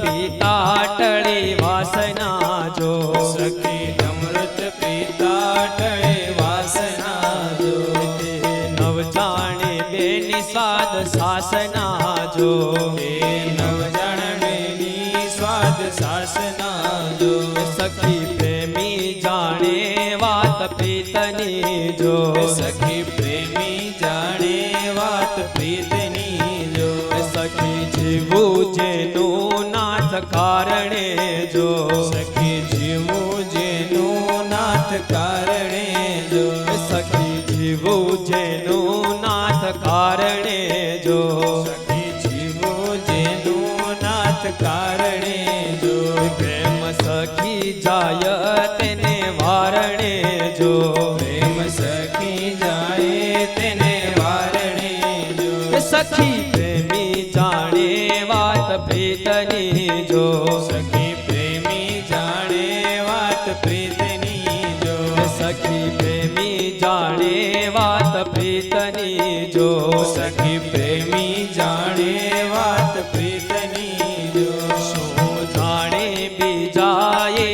પીતા ટળી વાસના જો, સખી અમૃત પીતા ટળે વાસના જો, નવ જાણે બેની સ્વાદ સાસના જો, નવ જાણની સ્વાદ સાસના જો, સખી પ્રેમી જાણે વાત પ્રીતની જો, સખી પ્રેમી જાણે વાત પ્રીતની જો, સખી જીવું જેનું નાથ કારણે જો, સખી જીવું જેનું નાથ કારણે જો, સખી જીવું જેનું નાથ કારણે જો, સખી જીવું જેનું નાથ કારણે જો, પ્રેમ સખી જાય તેને વારણે જો, પ્રેમ સખી જાય તેને વારણે જો, સખી પ્રેમી જાણે વાત પ્રીતની જો, સખી પ્રેમી જાણે વાત પ્રીતની જો, સખી પ્રેમી જાણે વાત પ્રીતની જો, સખી પ્રેમી જાણે વાત પ્રીતની જો, શું જાણે બીજાએ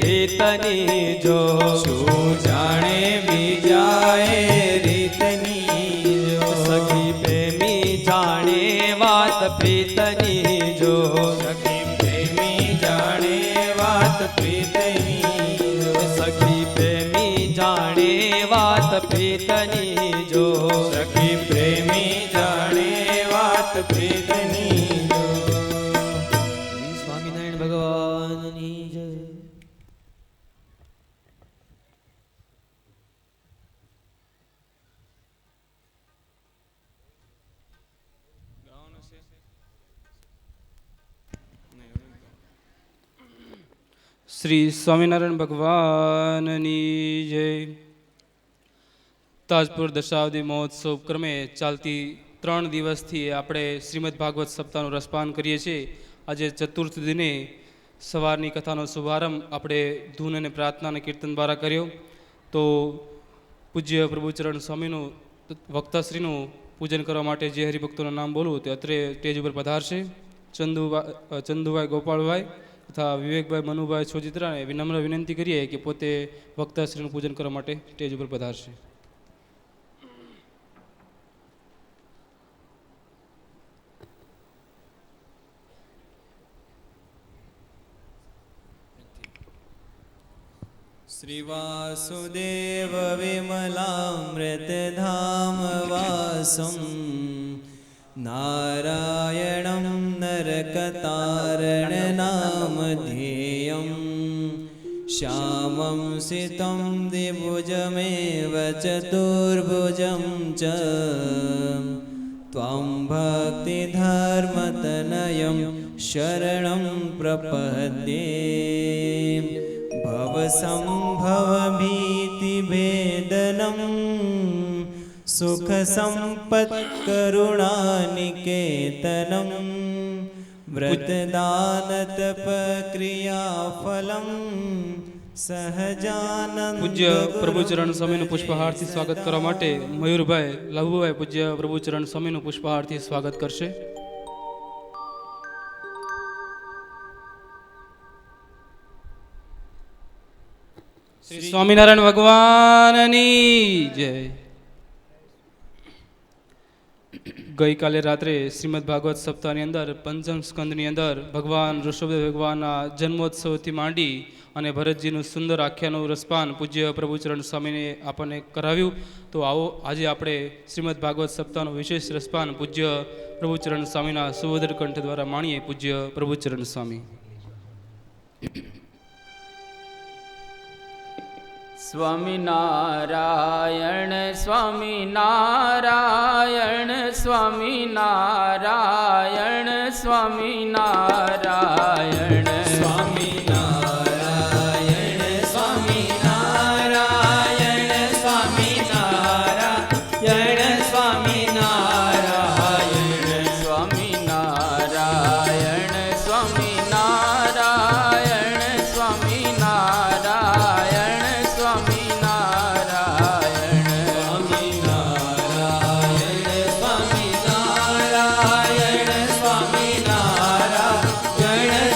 રીતની જો, શું જાણે બીજાએ રીતની જો, સખી પ્રેમી જાણે વાત પ્રીતની જો, સખી પ્રેમી જાણે વાત પ્રીતની જો, સખી પ્રેમી જાણે વાત પ્રીતની જો, સખી પ્રેમી જાણે વાત પ્રીતની જો. સ્વામિનારાયણ ભગવાનની જય. શ્રી સ્વામિનારાયણ ભગવાનની જય. તાજપુર દશાવધિ મહોત્સવ ક્રમે ચાલતી 3 દિવસથી આપણે શ્રીમદ ભાગવત સપ્તાહનું રસપાન કરીએ છીએ. આજે ચતુર્થ દિને સવારની કથાનો શુભારંભ આપણે ધૂન અને પ્રાર્થના અને કીર્તન દ્વારા કર્યો. તો પૂજ્ય પ્રભુચરણ સ્વામીનું વક્તાશ્રીનું પૂજન કરવા માટે જે હરિભક્તોનું નામ બોલવું તે અત્રે સ્ટેજ ઉપર પધારશે. ચંદુભાઈ ગોપાળભાઈ તથા વિવેકભાઈ મનુભાઈ છોજિત્રાને વિનમ્ર વિનંતી કરીએ કે પોતે વક્તાશ્રીનું પૂજન કરવા માટે સ્ટેજ ઉપર પધારશે. શ્રી વાસુદેવ વિમલામૃતધામ વાસમ નારાયણં નરકતારણ નામધેયં શ્યામં સિतं દ્વિભુજમેવ ચતુર્ભુજં ચ ત્વાં ભક્તિધર્મતનયં શરણં પ્રપદ્યે ભવસંભવભીતિભેદनं સુખસંપત્કરુણાનિકેતनं વ્રતદાનતપક્રિયાફलं સહજાનંદ. પૂજ્ય પ્રભુચરણ સ્વામીનું પુષ્પહારથી સ્વાગત કરવા માટે મયુરભાઈ લઘુભાઈ પૂજ્ય પ્રભુચરણ સ્વામીનું પુષ્પહારથી સ્વાગત કરશે. શ્રી સ્વામિનારાયણ ભગવાનની જય. ગઈકાલે રાત્રે શ્રીમદ ભાગવત સપ્તાહની અંદર પંચમ સ્કંદની અંદર ભગવાન ઋષભદેવ ભગવાનના જન્મોત્સવથી માંડી અને ભરતજીનું સુંદર આખ્યાનું રસપાન પૂજ્ય પ્રભુચરણ સ્વામીને આપણને કરાવ્યું. તો આવો આજે આપણે શ્રીમદ ભાગવત સપ્તાહનું વિશેષ રસપાન પૂજ્ય પ્રભુચરણ સ્વામીના સુવધર કંઠ દ્વારા માણીએ. પૂજ્ય પ્રભુચરણ સ્વામી. સ્વામિનારાયણ સ્વામિનારાયણ સ્વામિનારાયણ સ્વામિનારાયણ સ્વામિનારાયણ સ્વામિનારાયણ સ્વામિનારાયણ સ્વામિનારાયણ સ્વામિનારાયણ સ્વામિનારાયણ સ્વામિનારાયણ સ્વામિનારાયણ સ્વામિનારાયણ સ્વામિનારાયણ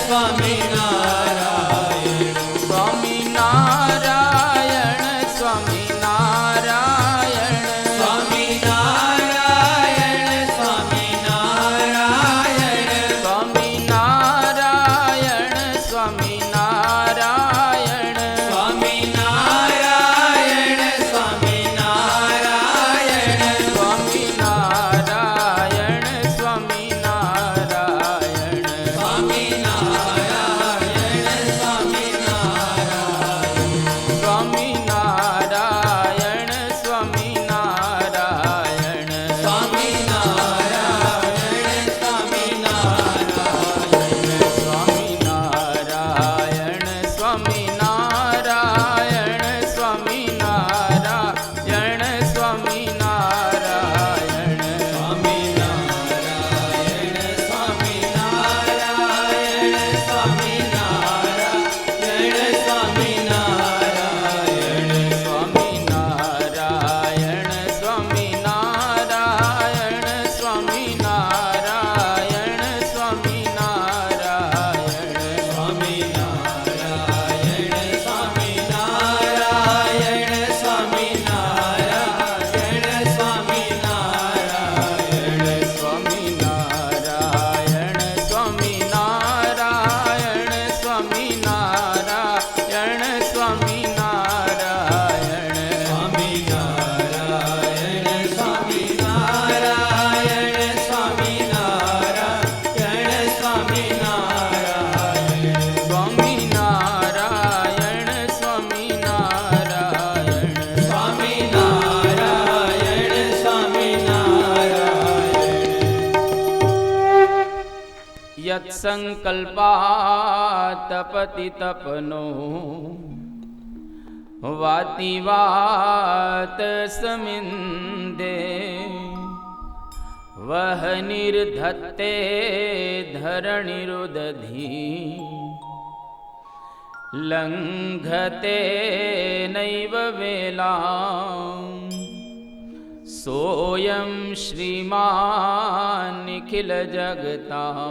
યત્સંકલ્પાતપતિ તપનો વાતિ વાત સમિંદે વહ નિર્ધત્તે ધરણીરુદધી લંઘતે નૈવ વેલા સોયં શ્રીમાન નિખિલ જગતા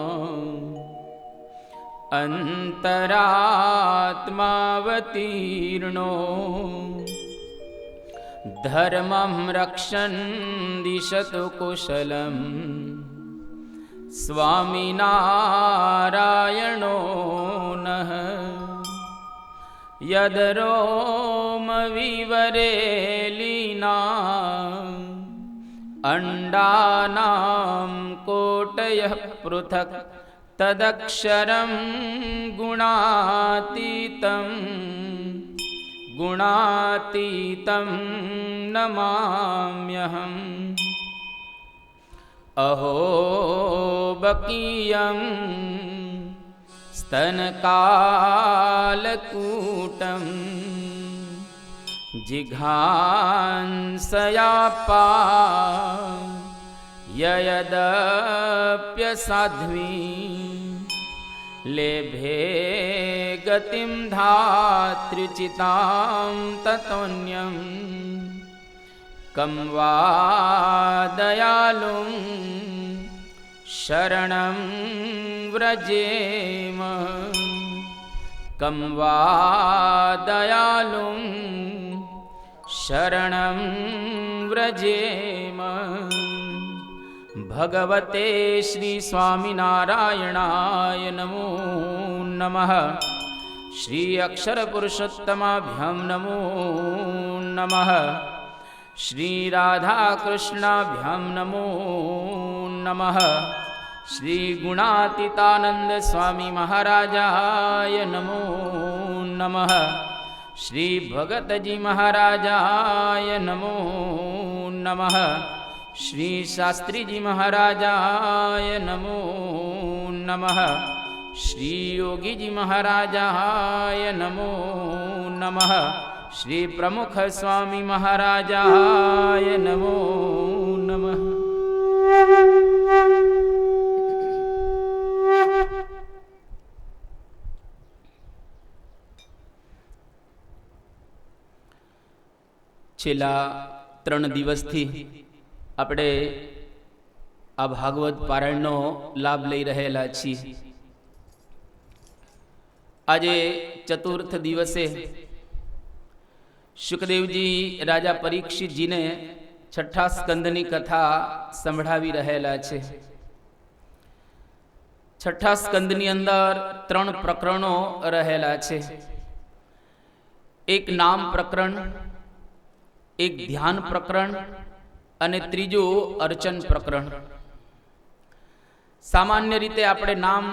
અંતરાત્માવતીર્ણો ધર્મં રક્ષન દિશતુ કુશલમ સ્વામિનારાયણો નઃ યદરોમ વિવરેલીના અંડાનાં કોટયઃ પૃથક્ તદક્ષરં ગુણાતીतं નમામ્યહં અહો બકીયં સ્તનકાલકૂટં જિઘાંસયાપા યયદપ્યસાધ્વી લેભે ગતિમ ધાતૃચિતાં તતોન્યં કં વા દયાલું શરણં વ્રજેમ કં વા દયાલું શરણં વ્રજેમ ભગવતે શ્રી સ્વામિનારાયણાય નમો નમઃ શ્રી અક્ષર પુરુષોત્તમાભ્યામ નમો નમઃ શ્રી રાધા કૃષ્ણાભ્યામ નમો નમઃ શ્રી ગુણાતીતાનંદ સ્વામી મહારાજાય નમો નમઃ શ્રી ભગતજી મહારાજાય નમો નમઃ શ્રી શાસ્ત્રીજી મહારાજાય નમો નમઃ શ્રી યોગીજી મહારાજાય નમો નમઃ શ્રી પ્રમુખ સ્વામી મહારાજાય નમો નમઃ. છેલ્લા 3 દિવસથી આપણે આ ભાગવત પારાયણનો લાભ લઈ રહેલા છીએ. આજે ચતુર્થ દિવસે શુકદેવજી રાજા પરીક્ષિતજીને છઠ્ઠા સ્કંદની કથા સંભળાવી રહેલા છે. છઠ્ઠા સ્કંદની અંદર 3 પ્રકરણો રહેલા છે. એક નામ પ્રકરણ, એક ધ્યાન પ્રકરણ અને ત્રીજું અર્ચન પ્રકરણ. સામાન્ય રીતે આપણે નામ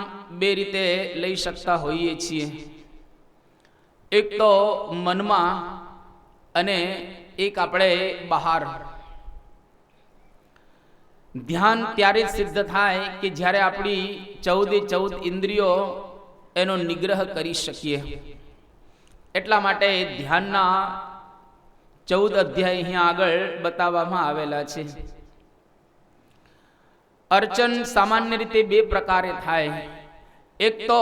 2 રીતે લઈ શકતા હોઈએ છીએ. એક તો મનમાં અને એક આપણે બહાર. ધ્યાન ત્યારે જ સિદ્ધ થાય કે જ્યારે આપણી 14 ઇન્દ્રિયો એનો નિગ્રહ કરી શકીએ. એટલા માટે ધ્યાનના 14 અધ્યાય અહીંયા આગળ બતાવવામાં આવેલા છે. અર્ચન સામાન્ય રીતે 2 પ્રકારે થાય. એક તો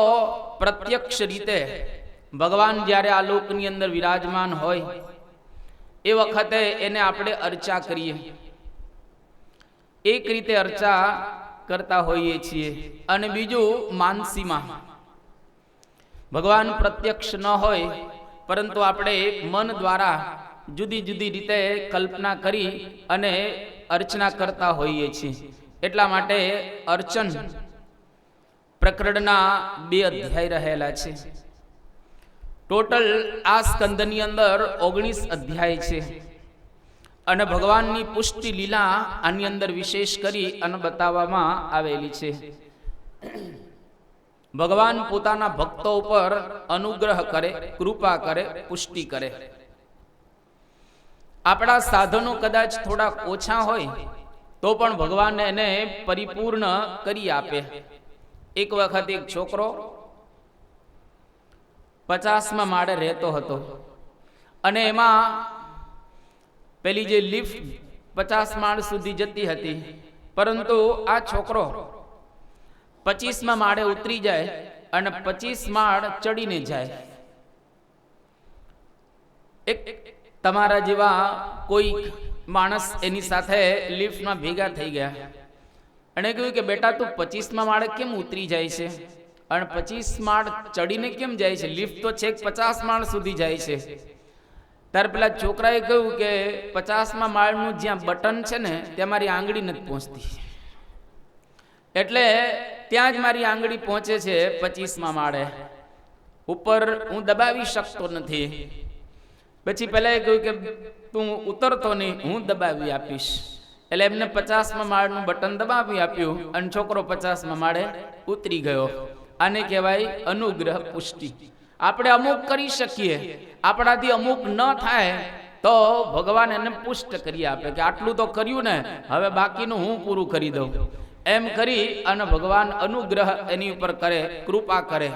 પ્રત્યક્ષ રીતે ભગવાન જ્યારે આ લોકની અંદર વિરાજમાન હોય એ વખતે એને આપણે અર્ચા કરીએ. એક રીતે અર્ચા કરતા હોઈએ છીએ. અને બીજું માનસીમાં, ભગવાન પ્રત્યક્ષ ન હોય પરંતુ આપણે મન દ્વારા જુદી જુદી રીતે કલ્પના કરી અને અર્ચના કરતા હોઈએ છીએ. એટલા માટે અર્ચન પ્રકરણના 2 અધ્યાય રહેલા છે. ટોટલ આ સ્કંદની અંદર 19 અધ્યાય છે. અને ભગવાનની પુષ્ટિ લીલા આની અંદર વિશેષ કરી અને બતાવવામાં આવેલી છે. ભગવાન પોતાના ભક્તો ઉપર અનુગ્રહ કરે, કૃપા કરે, પુષ્ટિ કરે. આપણા સાધનો કદાચ થોડા ઓછા હોય તો પણ ભગવાન એને પરિપૂર્ણ કરી આપે. એક વખત એક છોકરો 50મા માળે રહેતો હતો અને એમાં પેલી જે લિફ્ટ 50 માળ સુધી જતી હતી, પરંતુ આ છોકરો 25મા માળે ઉતરી જાય અને 25 માળ ચડીને જાય. એક તમારા જેવા કોઈ માણસ એની સાથે લિફ્ટમાં ભેગા થઈ ગયા અને કહ્યું કે બેટા તું 25મા માળે કેમ ઉતરી જાય છે અને 25 માળ ચડીને કેમ જાય છે? લિફ્ટ તો છેક 50 માળ સુધી જાય છે. ત્યારે પેલા છોકરાએ કહ્યું કે 50મા માળનું જ્યાં બટન છે ને ત્યાં મારી આંગળી નથી પહોંચતી, એટલે ત્યાં જ મારી આંગળી પહોંચે છે 25મા માળે, ઉપર હું દબાવી શકતો નથી. પછી પેલા એ કહ્યું કે તું ઉતરતો નહીં, હું દબાવી આપીશ. એટલે એમને 50મા માળનું બટન દબાવી આપ્યું અને છોકરો 50મા માળે ઉતરી ગયો. આને કહેવાય અનુગ્રહ પુષ્ટિ. આપણે અમુક કરી શકીએ, આપણાથી અમુક ન થાય તો ભગવાન એને પુષ્ટ કરી આપે કે આટલું તો કર્યું ને, હવે બાકીનું હું પૂરું કરી દઉં. એમ કરી અને ભગવાન અનુગ્રહ એની ઉપર કરે, કૃપા કરે.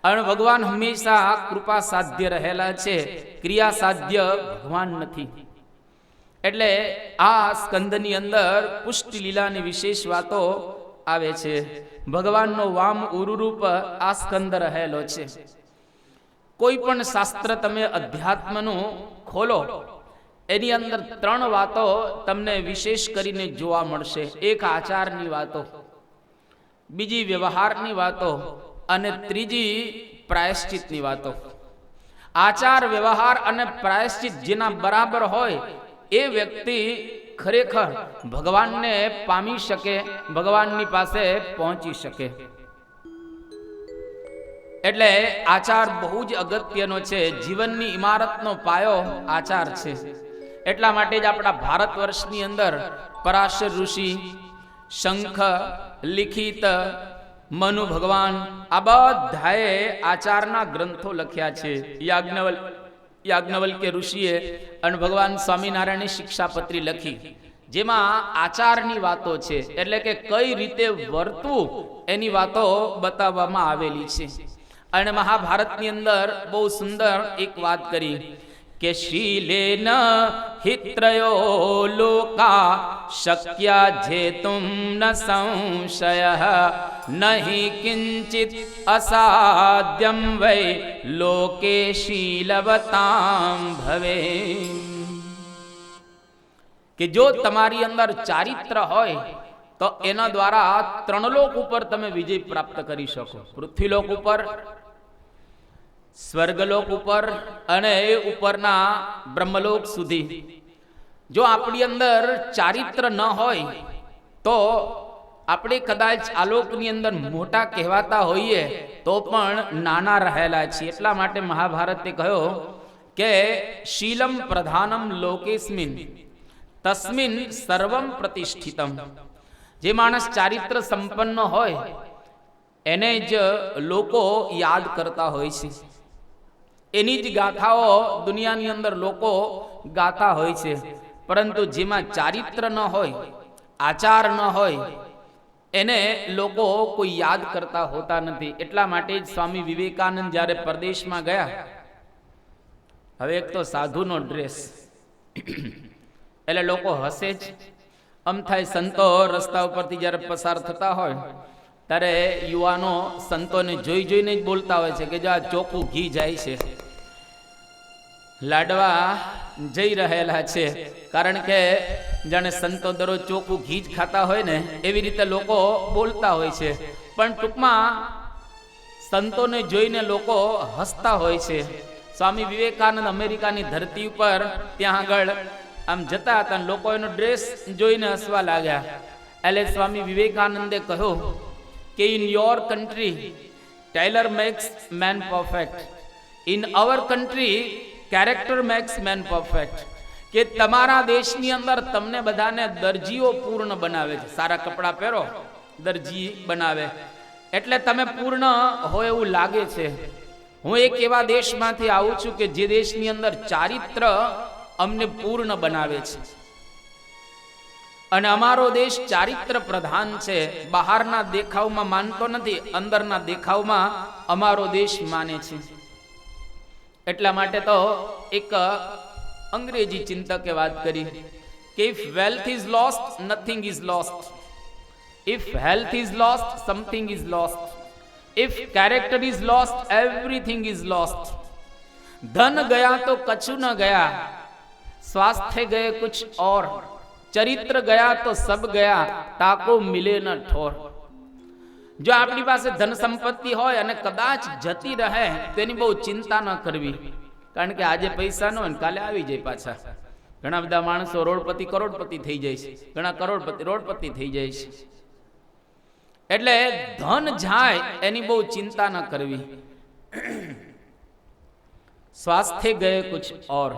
અને ભગવાન હંમેશા કૃપા સાધ્ય રહેલા છે, ક્રિયા સાધ્ય ભગવાન નથી. એટલે આ સ્કંદની અંદર પુષ્ટિ લીલાની વિશેષ વાતો આવે છે. ભગવાનનો વામ ઉરુરૂપ આ સ્કંદ રહેલો છે. કોઈ પણ શાસ્ત્ર તમે અધ્યાત્મનું ખોલો, એની અંદર 3 વાતો તમને વિશેષ કરીને જોવા મળશે. એક આચારની વાતો, બીજી વ્યવહારની વાતો અને ત્રીજી પ્રાયશ્ચિતની વાતો. આચાર, વ્યવહાર અને પ્રાયશ્ચિત જેના બરાબર હોય એ વ્યક્તિ ખરેખર ભગવાનને પામી શકે, ભગવાનની પાસે પહોંચી શકે. એટલે આચાર બહુ જ અગત્યનો છે. જીવનની ઇમારતનો પાયો આચાર છે. એટલા માટે જ આપણા ભારત વર્ષની અંદર પરાશર ઋષિ, શંખ, લિખિત, મનુ ભગવાન આ બધાએ આચારના ગ્રંથો લખ્યા છે. યાજ્ઞવલ્ક્ય ઋષિએ અને ભગવાન સ્વામિનારાયણે શિક્ષાપત્રી લખી, જેમાં આચારની વાતો છે, એટલે કે કઈ રીતે વર્તવું એની વાતો બતાવવામાં આવેલી છે. અને મહાભારતની અંદર બહુ સુંદર એક વાત કરી કે શીલેન હિત્રયો લોકા શક્યા જેતુમ ન સંશય નહીં કિંચિત અસાધ્યમ વૈ લોકે શીલવતામ ભવે. કે જો તમારી અંદર ચારિત્ર હોય તો એના દ્વારા 3 લોક ઉપર તમે વિજય પ્રાપ્ત કરી શકો. પૃથ્વીલોક ઉપર, સ્વર્ગલોક ઉપર અને એ ઉપરના બ્રહ્મલોક સુધી. જો આપણી અંદર ચારિત્ર ન હોય તો આપણે કદાચ આલોકની અંદર મોટા કહેવાતા હોઈએ તો પણ નાના રહેલા છીએ. એટલા માટે મહાભારતે કહ્યો કે શીલમ પ્રધાનમ લોકેસ્મિન તસ્મિન સર્વમ પ્રતિષ્ઠિતમ. જે માણસ ચારિત્ર સંપન્ન હોય એને જ લોકો યાદ કરતા હોય છે, એની જ ગાથાઓ દુનિયાની અંદર લોકો ગાતા હોય છે. પરંતુ જેમાં ચારિત્ર ન હોય, આચાર ન હોય, એને લોકો કોઈ યાદ કરતા હોતા નથી. એટલા માટે જ સ્વામી વિવેકાનંદ જ્યારે પરદેશમાં ગયા, હવે એક તો સાધુનો ડ્રેસ એટલે લોકો હસે જ. આમ થાય સંતો રસ્તા ઉપરથી જ્યારે પસાર થતા હોય ત્યારે યુવાનો સંતોને જોઈ જોઈને જ બોલતા હોય છે કે જો આ ચોખ્ખું ઘી જાય છે, લાડવા જઈ રહેલા છે. કારણ કે જાણે સંતો દરરોજ ચોખ્ખું ઘી જ ખાતા હોય ને એવી રીતે લોકો બોલતા હોય છે. પણ ટૂંકમાં સંતોને જોઈને લોકો હસતા હોય છે. સ્વામી વિવેકાનંદ અમેરિકાની ધરતી ઉપર ત્યાં આગળ આમ જતા હતા, લોકો એનો ડ્રેસ જોઈને હસવા લાગ્યા. એટલે સ્વામી વિવેકાનંદે કહ્યું કે in your country tailor makes man perfect, in our country character makes man perfect. કે તમારા દેશની અંદર તમને બધાને દરજીઓ પૂર્ણ બનાવે છે. સારા કપડાં પહેરો, દરજી બનાવે એટલે તમે પૂર્ણ હોય એવું લાગે છે. હું એક એવા દેશમાંથી આવું છું કે જે દેશની અંદર ચારિત્ર અમને પૂર્ણ બનાવે છે. અને અમારો દેશ ચારિત્ર પ્રધાન છે. બહારના દેખાવમાં માનતો નથી, અંદરના દેખાવમાં અમારો દેશ માને છે. એટલા માટે તો એક અંગ્રેજી ચિંતકે વાત કરી કે if wealth is lost nothing is lost, if health is lost something is lost, if character is lost everything is lost. ધન ગયા તો કછું ન ગયા, સ્વાસ્થ્ય ગયે કુછ और, ચરિત્ર ગયા તો સબ ગયા, તાકો મિલે ન ઠોર. જો આપણી પાસે ધન સંપત્તિ હોય અને કદાચ જતી રહે તો એની બહુ ચિંતા ન કરવી, કારણ કે આજે પૈસા ન હોય ને કાલે આવી જાય પાછા. ઘણા બધા માણસો રોડપતિ કરોડપતિ થઈ જાય છે, ઘણા કરોડપતિ રોડપતિ થઈ જાય છે. એટલે ધન જાય એની બહુ ચિંતા ન કરવી. સ્વાસ્થ્ય ગયે કુછ और,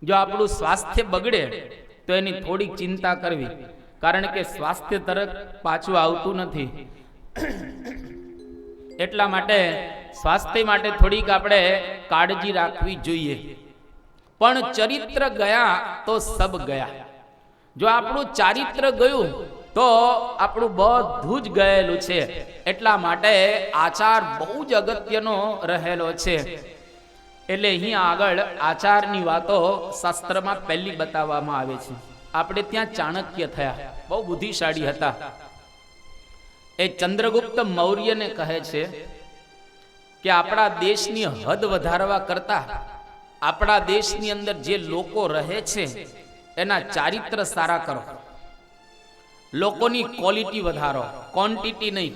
જો આપણું સ્વાસ્થ્ય બગડે તો એની થોડીક ચિંતા કરવી, કારણ કે સ્વાસ્થ્ય તરત પાછું આવતું નથી. એટલા માટે સ્વાસ્થ્ય માટે થોડીક આપણે કાળજી રાખવી જોઈએ. પણ ચરિત્ર ગયા તો સબ ગયા. જો આપણું ચારિત્ર ગયું તો આપણું બધું જ ગયેલું છે. એટલા માટે આચાર બહુ જ અગત્યનો રહેલો છે. એટલે અહીંયા આગળ આચારની વાતો શાસ્ત્રમાં પહેલી બતાવવામાં આવે છે. આપણે ત્યાં ચાણક્ય થયા, બહુ બુદ્ધિશાળી હતા. એ ચંદ્રગુપ્ત મૌર્યને કહે છે કે આપણા દેશની હદ વધારવા કરતા આપણા દેશની અંદર જે લોકો રહે છે એના ચારિત્ર સારા કરો, લોકોની ક્વોલિટી વધારો, ક્વોન્ટિટી નહીં.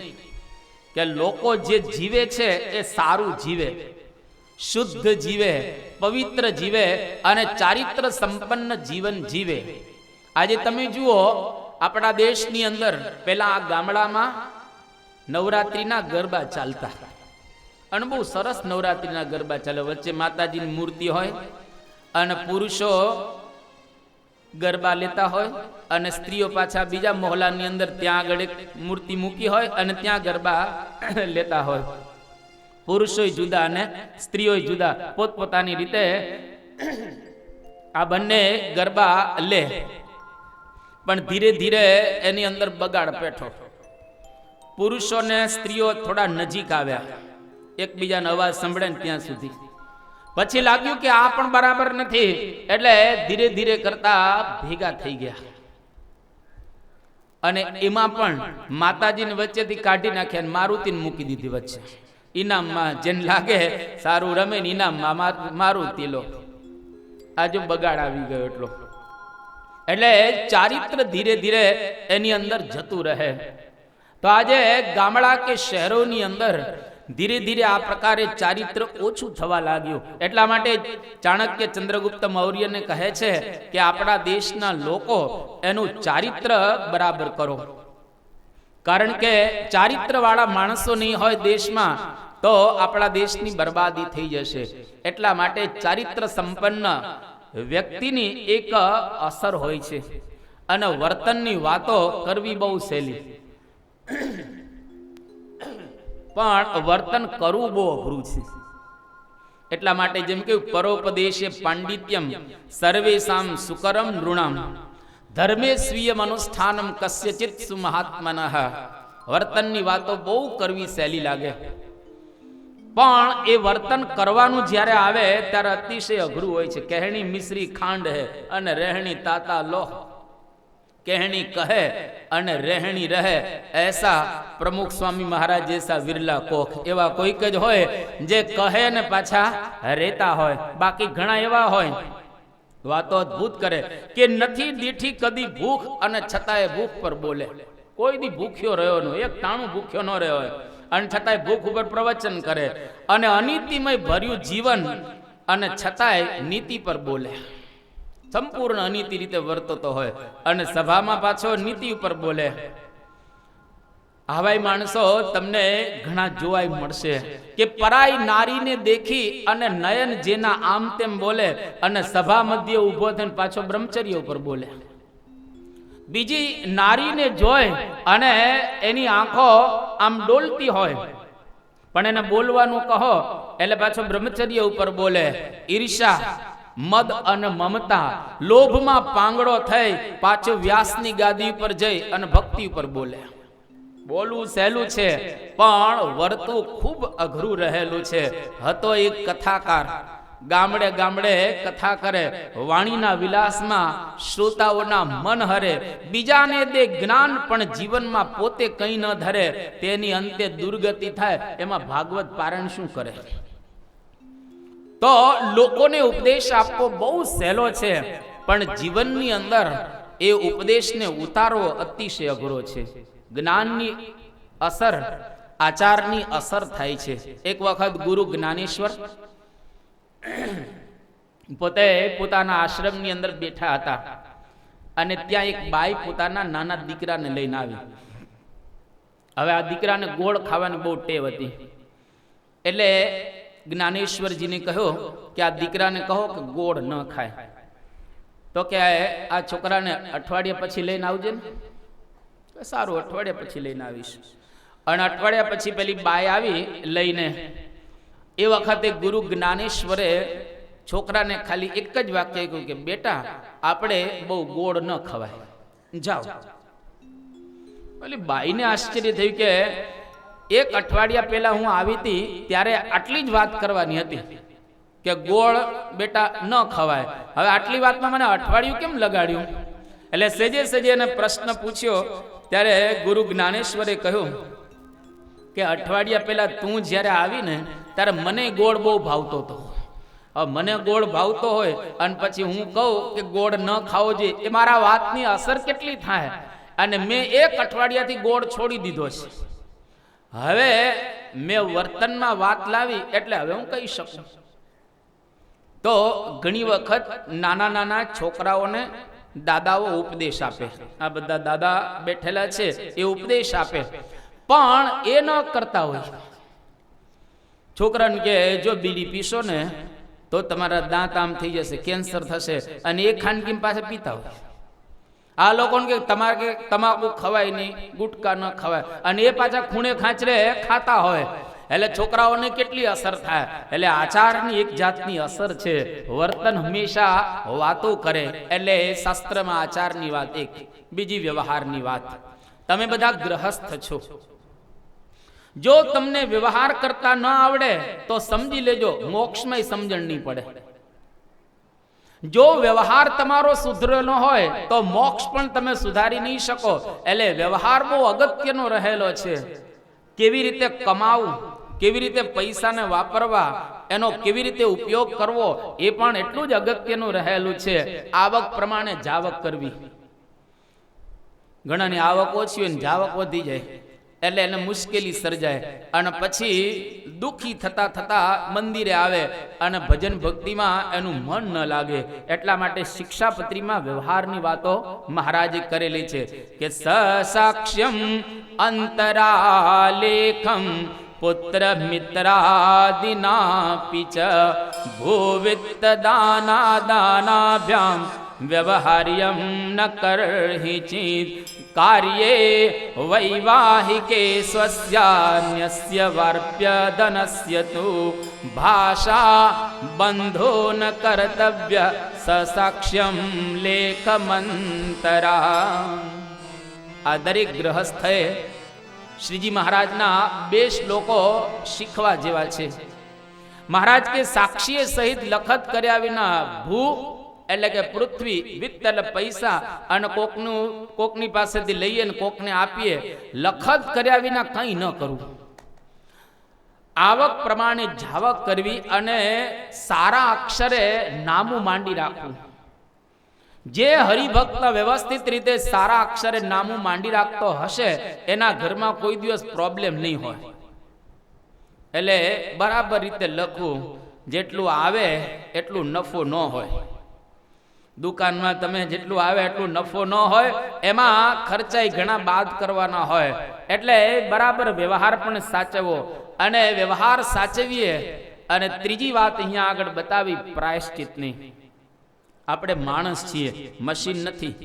કે લોકો જે જીવે છે એ સારું જીવે, શુદ્ધ જીવે, પવિત્ર જીવે અને ચારિત્ર સંપન્ન જીવન જીવે. આજે તમે જુઓ આપણા દેશની અંદર પેલા આ ગામડામાં નવરાત્રિના ગરબા ચાલતા, અને બહુ સરસ નવરાત્રિના ગરબા ચાલે. વચ્ચે માતાજીની મૂર્તિ હોય અને પુરુષો ગરબા લેતા હોય અને સ્ત્રીઓ પાછા બીજા મોહલ્લાની અંદર ત્યાં આગળ એક મૂર્તિ મૂકી હોય અને ત્યાં ગરબા લેતા હોય. પુરુષોય જુદા અને સ્ત્રીઓય જુદા, પોતપોતાની રીતે આ બંને ગરબા લે. પણ ધીરે ધીરે એની અંદર બગાડ પેઠો. પુરુષો ને સ્ત્રીઓ થોડા નજીક આવ્યા, એકબીજાનો અવાજ સંભળે ને ત્યાં સુધી. પછી લાગ્યું કે આ પણ બરાબર નથી, એટલે ધીરે ધીરે કરતા ભેગા થઈ ગયા. અને એમાં પણ માતાજીને વચ્ચેથી કાઢી નાખ્યા અને મારુતિને મૂકી દીધી વચ્ચે. ઇનામમાં જેને લાગે સારું રમે ને ઇનામમાં મારુતિ લો. આજે બગાડ આવી ગયો એટલો. એટલે ચારિત્ર ધીરે ધીરે એની અંદર જતું રહે. તો આજે ગામડા કે શહેરોની અંદર ધીરે ધીરે આ પ્રકારે ચારિત્ર ઓછું થવા લાગ્યું. એટલા માટે ચાણક્ય ચંદ્રગુપ્ત મૌર્યને કહે છે કે આપણા દેશના લોકો એનું ચારિત્ર બરાબર કરો, કારણ કે ચારિત્ર વાળા માણસો નહીં હોય દેશમાં તો આપણા દેશની બરબાદી થઈ જશે. એટલા માટે ચારિત્ર સંપન્ન વ્યક્તિની એક અસર હોય છે અને વર્તનની વાતો કરવી બહુ સહેલી, પણ વર્તન કરવું બહુ અઘરું છે. એટલા માટે જેમ કે પરોપદેશે પાંડિત્યમ સર્વેષામ સુકરમ નૃણામ ધર્મે સ્વીયમ અનુષ્ઠાનમ કસ્યચિત સુમહાત્મનઃ. વર્તનની વાતો બહુ કરવી સહેલી લાગે, પણ એ વર્તન કરવાનું જ્યારે આવે ત્યારે અતિશય અઘરું હોય છે. કહેણી મિશ્રી ખાંડ હે અને રહેણી તાતા લોહ. કહેણી કહે અને રહેણી રહે એસા પ્રમુખ સ્વામી મહારાજ જેસા વિરલા કોખ. એવા કોઈક જ હોય જે કહે ને પાછા રહેતા હોય. બાકી ઘણા એવા હોય વાતો અદભુત કરે કે નથી દીઠી કદી ભૂખ અને છતાંય ભૂખ પર બોલે. કોઈ દી ભૂખ્યો રહ્યો ન, એક ટાણું ભૂખ્યો ન રહ્યો હોય અને છતાંય ભૂખ ઉપર પ્રવચન કરે. અને અનીતિમય ભર્યું જીવન અને છતાંય નીતિ પર બોલે. સંપૂર્ણ અનીતિ રીતે વર્તતો હોય અને સભામાં પાછો નીતિ ઉપર બોલે. આવાય માણસો તમને ઘણા જોવાય મળશે કે પરાઈ નારીને દેખી અને નયન જેના આમ તેમ બોલે અને સભા મધ્ય ઊભો થઈને પાછો બ્રહ્મચર્ય ઉપર બોલે. બીજી નારીને જોઈ અને એની આંખો આમ ડોલતી હોય પણ એને બોલવાનું કહો એટલે પાછો બ્રહ્મચર્ય ઉપર બોલે. ઈર્ષા મદ અને મમતા, લોભમાં પાંગડો થઈ પાછો વ્યાસની ગાદી ઉપર જઈ અને ભક્તિ ઉપર બોલે. બોલવું સહેલું છે પણ વર્તવું ખૂબ અઘરું રહેલું છે. હતો એક કથાકાર, ગામડે ગામડે કથા કરે, વાણીના વિલાસમાં શ્રોતાઓના મન હરે, બીજાને દે જ્ઞાન પણ જીવનમાં પોતે કંઈ ન ધરે, તેની અંતે દુર્ગતિ થાય. એમાં ભાગવત પારાયણ શું કરે? તો લોકોને ઉપદેશ આપવો બહુ સહેલો છે પણ જીવનની અંદર એ ઉપદેશને ઉતારવો અતિશય અઘરો છે. જ્ઞાનની અસર આચારની અસર થાય છે. એક વખત ગુરુ જ્ઞાનેશ્વર પોતે પોતાના આશ્રમની અંદર બેઠા હતા અને ત્યાં એક બાઈ પોતાના નાના દીકરાને લઈને આવી. હવે આ દીકરાને ગોળ ખાવાની બહુ ટેવ હતી એટલે જ્ઞાનેશ્વરજીને કહ્યું કે આ દીકરાને કહો કે ગોળ ન ખાય. તો કે આ છોકરાને અઠવાડિયા પછી લઈને આવજે ને. સારું, અઠવાડિયા પછી લઈને આવીશ. અને અઠવાડિયા પછી પેલી બાઈ આવી લઈને. એ વખતે ગુરુ જ્ઞાનેશ્વરે છોકરાને ખાલી એક જ વાક્ય કહ્યું કે બેટા, આપણે બહુ ગોળ ન ખવાય, જાઓ. પેલી બાઈને આશ્ચર્ય થયું કે એક અઠવાડિયા પહેલા હું આવી હતી ત્યારે આટલી જ વાત કરવાની હતી કે ગોળ બેટા ન ખવાય. હવે આટલી વાતમાં મને અઠવાડિયું કેમ લગાડ્યું? એટલે સેજે સેજે એને પ્રશ્ન પૂછ્યો ત્યારે ગુરુ જ્ઞાનેશ્વરે કહ્યું કે અઠવાડિયા પહેલા તું જ્યારે આવીને ત્યારે મને ગોળ બહુ ભાવતો હતો. હવે મને ગોળ ભાવતો હોય અને પછી હું કહું કે ગોળ ન ખાવો જોઈએ, એ મારા વાતની અસર કેટલી થાય? અને મેં એક અઠવાડિયાથી ગોળ છોડી દીધો છે. હવે મેં વર્તનમાં વાત લાવી એટલે હવે હું કહી શકું. તો ઘણી વખત નાના નાના છોકરાઓને દાદાઓ ઉપદેશ આપે. આ બધા દાદા બેઠેલા છે એ ઉપદેશ આપે પણ એ ન કરતા હોય. છોકરાને કે જો બીડી પીશો ને તો તમારા દાંત આમ થઈ જશે, કેન્સર થશે, અને એ ખાનગી પાસે પીતા હોય. આ લોકોને કે તમારે કે તમાકુ ખવાય નહીં, ગુટકા ન ખવાય, અને એ પાછા ખૂણે ખાંચરે ખાતા હોય. એટલે છોકરાઓને કેટલી અસર થાય? એટલે આચારની એક જાતની અસર છે. વર્તન હંમેશા વાતો કરે. એટલે શાસ્ત્રમાં આચારની વાત એક, બીજી વ્યવહારની વાત. તમે બધા ગ્રહસ્થ છો, જો તમને વ્યવહાર કરતા ન આવડે તો સમજી લેજો મોક્ષમાં સમજણ નહીં પડે. જો વ્યવહાર તમારો સુધરેલો હોય તો મોક્ષ પણ તમે સુધારી નહીં શકો. એટલે વ્યવહાર બહુ અગત્યનો રહેલો છે. કેવી રીતે કમાવું, કેવી રીતે પૈસાને વાપરવા, એનો કેવી રીતે ઉપયોગ કરવો, એ પણ એટલું જ અગત્યનું રહેલું છે. આવક પ્રમાણે જાવક કરવી. ઘણાની આવક ઓછી હોય ને જાવક વધી જાય એટલે એને મુશ્કેલી સર્જાય અને પછી દુઃખી થતા થતા મંદિરે આવે અને ભજન ભક્તિમાં એનું મન ન લાગે. એટલા માટે શિક્ષાપત્રીમાં વ્યવહારની વાતો મહારાજે કરેલી છે કે સસાક્ષ્યમ અંતરાલેખમ પુત્ર મિત્રાદિનાપિ ચ ભૂવિત્ત દાના દાનાભ્યામ વ્યવહાર્યમ ન કરહિ ચિત કાર્યે વૈવાહિકે સ્વસ્યાન્યસ્ય વાર્પ્ય ધનસ્ય તુ ભાષા બંધો ન કર્તવ્ય સસાક્ષ્યમ લેખમંતરા. આ દરેક ગ્રહસ્થએ શ્રીજી મહારાજના બે શ્લોકો શીખવા જેવા છે. મહારાજ કે સાક્ષીએ સહિત લખત કર્યા વિના ભૂ એટલે કે પૃથ્વી, વિત્ત એટલે પૈસા, અને કોકની પાસેથી લઈએ ને કોકને આપીએ, લખત કર્યા વિના કંઈ ન કરવું. આવક પ્રમાણે જાવક કરવી અને સારા અક્ષરે નામું માંડી રાખવું. જે હરિભક્ત વ્યવસ્થિત રીતે સારા અક્ષરે નામું માંડી રાખતો હશે એના ઘરમાં કોઈ દિવસ પ્રોબ્લેમ નહીં હોય. એટલે બરાબર રીતે લખવું. જેટલું આવે એટલું નફો ન હોય. દુકાનમાં તમે જેટલું આવે એટલું નફો ન હોય, એમાં ખર્ચાઈ ઘણા બાદ કરવાના હોય. એટલે બરાબર વ્યવહાર પણ સાચવવો. અને વ્યવહાર સાચવીએ. અને ત્રીજી વાત અહીંયા આગળ બતાવી પ્રાયશ્ચિતની. આપણે માણસ છીએ, મશીન નથી.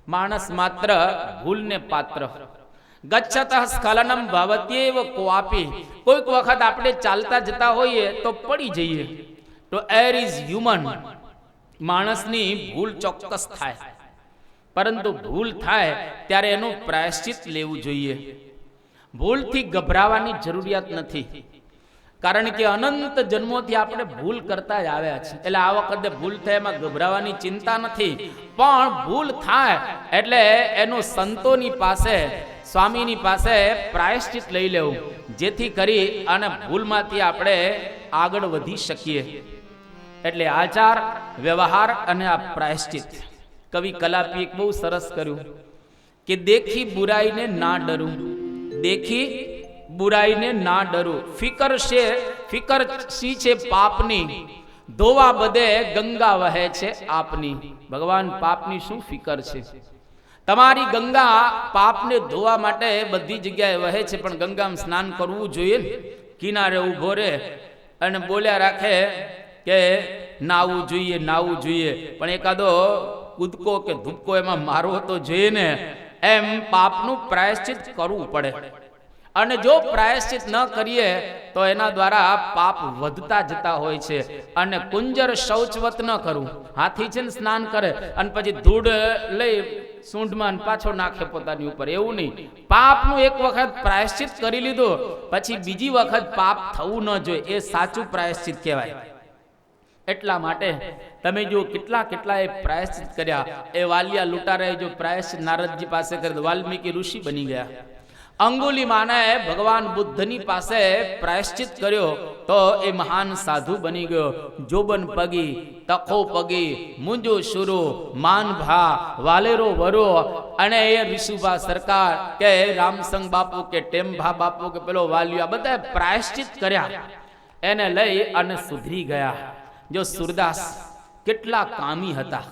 માણસ માત્ર ભૂલને પાત્ર. ગચ્છતઃ સ્ખલનમ ભવત્યેવ ક્વાપી. કોઈક વખત આપણે ચાલતા જતા હોઈએ તો પડી જઈએ. તો એર ઇઝ હ્યુમન. માણસની ભૂલ ચોક્કસ થાય, પરંતુ ભૂલ થાય ત્યારે એનું પ્રાયશ્ચિત લેવું જોઈએ. ભૂલથી ગભરાવાની જરૂરિયાત નથી, કારણ કે અનંત જન્મોથી આપણે ભૂલ કરતા જ આવ્યા છે. એટલે આ વખતે ભૂલ થાય એમાં ગભરાવાની ચિંતા નથી. પણ ભૂલ થાય એટલે એનું સંતોની પાસે, સ્વામીની પાસે પ્રાયશ્ચિત લઈ લેવું, જેથી કરી અને ભૂલમાંથી આપણે આગળ વધી શકીએ. એટલે આચાર, વ્યવહાર અને આ પ્રાયશ્ચિત. કવિ કલાપી એક બહુ સરસ કર્યું કે દેખી બુરાઈને ના ડરું, દેખી બુરાઈને ના ડરું, ફિકર સી છે પાપની, ધોવા બધે ગંગા વહે છે આપની. ભગવાન પાપની શું ફિકર છે? તમારી ગંગા પાપને ધોવા માટે બધી જગ્યાએ વહે છે, પણ ગંગામાં સ્નાન કરવું જોઈએ ને. કિનારે ઊભો રહે અને બોલ્યા રાખે કે નાવું જોઈએ, નાવું જોઈએ, પણ એકાદો કૂદકો કે ધૂપકો એમાં મારવો તો જોઈએ ને. એમ પાપનું પ્રાયશ્ચિત કરવું પડે. અને જો પ્રાયશ્ચિત ન કરીએ તો એના દ્વારા પાપ વધતા જતા હોય છે. અને કુંજર શૌચવત ન કરવું. હાથી છે ને સ્નાન કરે અને પછી ધૂળ લઈ સૂંઢમાં પાછો નાખે પોતાની ઉપર, એવું નહીં. પાપનું એક વખત પ્રાયશ્ચિત કરી લીધું પછી બીજી વખત પાપ થવું ન જોઈએ, એ સાચું પ્રાયશ્ચિત કહેવાય. એટલા માટે તમે જો કેટલા કેટલા એ પ્રાયશ્ચિત કર્યા. એ વાલિયા લૂંટારાએ જો પ્રાયશ્ચિત નારદજી પાસે કર્યું, વાલ્મીકી ઋષિ બની ગયા. અંગુલિમાને ભગવાન બુદ્ધની પાસે પ્રાયશ્ચિત કર્યો તો એ મહાન સાધુ બની ગયો. જોબન પગી, તખો પગી, મુંજો શુરો, માન ભા, વાલેરો વરો. અને એ વિશુભા સરકાર કે રામસંગ બાપુ કે ટેમભા બાપુ કે પેલો વાલિયો, આ બધા પ્રાયશ્ચિત કર્યા. એને લઈ અને સુધરી ગયા. જો સુરદાસ કેટલા કામી હતા,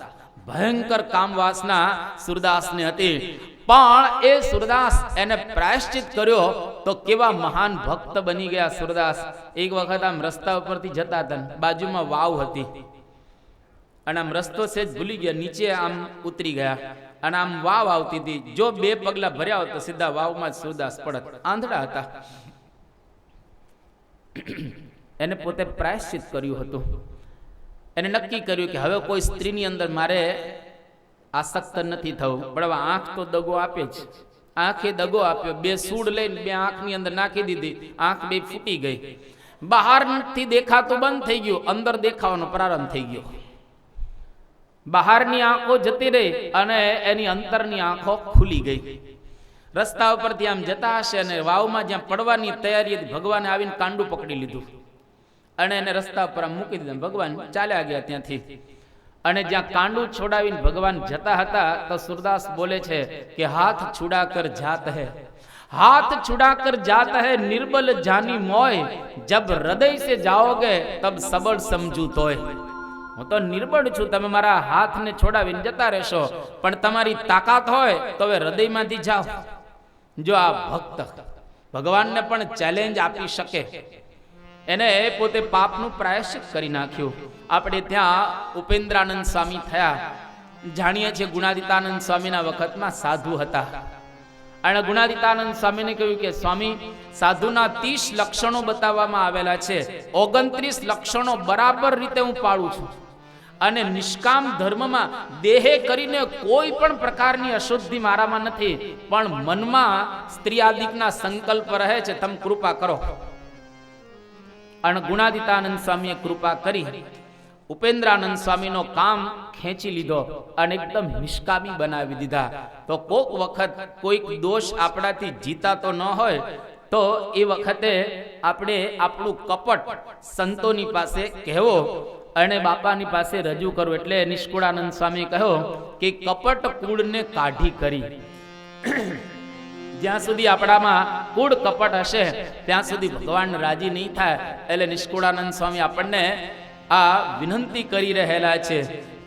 ભયંકર કામ વાસના સુરદાસને હતી, પણ એ સુરદાસ એને પ્રાયશ્ચિત કર્યો તો કેવા મહાન ભક્ત બની ગયા સુરદાસ. એક વખત આમ રસ્તા ઉપરથી જતા હતા, બાજુમાં વાવ હતી અને આમ રસ્તો સેજ ભૂલી ગયા, નીચે આમ ઉતરી ગયા અને આમ વાવ આવતી હતી. જો 2 પગલા ભર્યા હોત તો સીધા વાવમાં જ સુરદાસ પડત. આંધળા હતા. એને પોતે પ્રાયશ્ચિત કર્યું હતું. એને નક્કી કર્યું કે હવે કોઈ સ્ત્રીની અંદર મારે આસક્ત નથી થવું. પણ હવે આંખ તો દગો આપે જ. આંખે દગો આપ્યો. 2 સૂડ લઈને 2 આંખની અંદર નાખી દીધી. આંખ 2 ફૂટી ગઈ. બહારથી દેખાતું બંધ થઈ ગયું, અંદર દેખાવાનો પ્રારંભ થઈ ગયો. બહારની આંખો જતી રહી અને એની અંતરની આંખો ખુલી ગઈ. રસ્તા ઉપરથી આમ જતા હશે અને વાવમાં જ્યાં પડવાની તૈયારી હતી, ભગવાને આવીને કાંડું પકડી લીધું અને એને રસ્તા પર મૂકી દીધા. ભગવાન ચાલ્યા ગયા ત્યાંથી. અને જ્યાં કાંડું છોડાવીને ભગવાન જતા હતા તો સુરદાસ બોલે છે કે હાથ છુડા કર જાત હૈ, હાથ છુડા કર જાત હૈ નિર્બલ જાની મોય, જબ હૃદય સે જાઓગે તબ સબળ સમજુ તોય. હું તો નિર્બળ છું, તમે મારા હાથને છોડાવીને જતા રહેશો, પણ તમારી તાકાત હોય તો હવે હૃદયમાંથી જાઓ. જો આ ભક્ત ભગવાનને પણ ચેલેન્જ આપી શકે. એને પોતે પાપનું પ્રાયશ્ચિત કરી નાખ્યું. આપણે ત્યાં ઉપેન્દ્રાનંદ સ્વામી થયા. જાણીએ છીએ ગુણાદિતાનંદ સ્વામીના વખતમાં સાધુ હતા. અને ગુણાદિતાનંદ સ્વામીને કહ્યું કે સ્વામી, સાધુના 30 લક્ષણો બતાવવામાં આવેલા છે, 29 લક્ષણો બરાબર રીતે હું પાળું છું. અને નિષ્કામ ધર્મમાં દેહે કરીને કોઈ પણ પ્રકારની અશુદ્ધિ મારામાં નથી, પણ મનમાં સ્ત્રી આદિકના સંકલ્પ રહે છે, તમે કૃપા કરો. અને ગુણાદિતાનંદ સ્વામીએ કૃપા કરી. ઉપેન્દ્રાનંદ સ્વામીનો કામ ખેંચી લીધો અને એકદમ નિષ્કામી બનાવી દીધા. તો કોક વખત કોઈક દોષ આપણાથી જીતાતો ન હોય તો એ વખતે આપણે આપણું કપટ સંતોની પાસે કહેવો અને બાપાની પાસે રજૂ કરવું. એટલે નિષ્કુળાનંદ સ્વામી કહ્યો કે કપટ કૂળને કાઢી કરી. જ્યાં સુધી આપણામાં કૂળ કપટ હશે ત્યાં સુધી ભગવાન રાજી નહીં થાય. એટલે નિષ્કુળાનંદ સ્વામી આપણને આ વિનંતી કરી રહેલા છે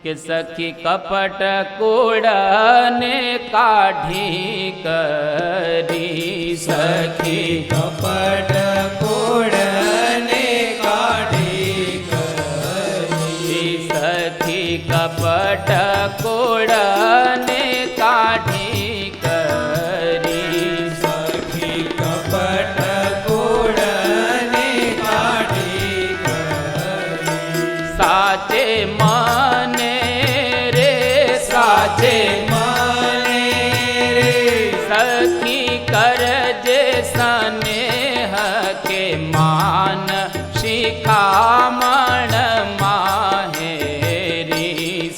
કે સખી કપટ કૂળને કાઢી કરી, સખી કપટ કૂળને કાઢી કરી, સખી કપટ કૂળને કાઢી કરી, સખી કપટ કૂળને કાઢી કરી, करजे स्नेह के मान शिखामण माहेरी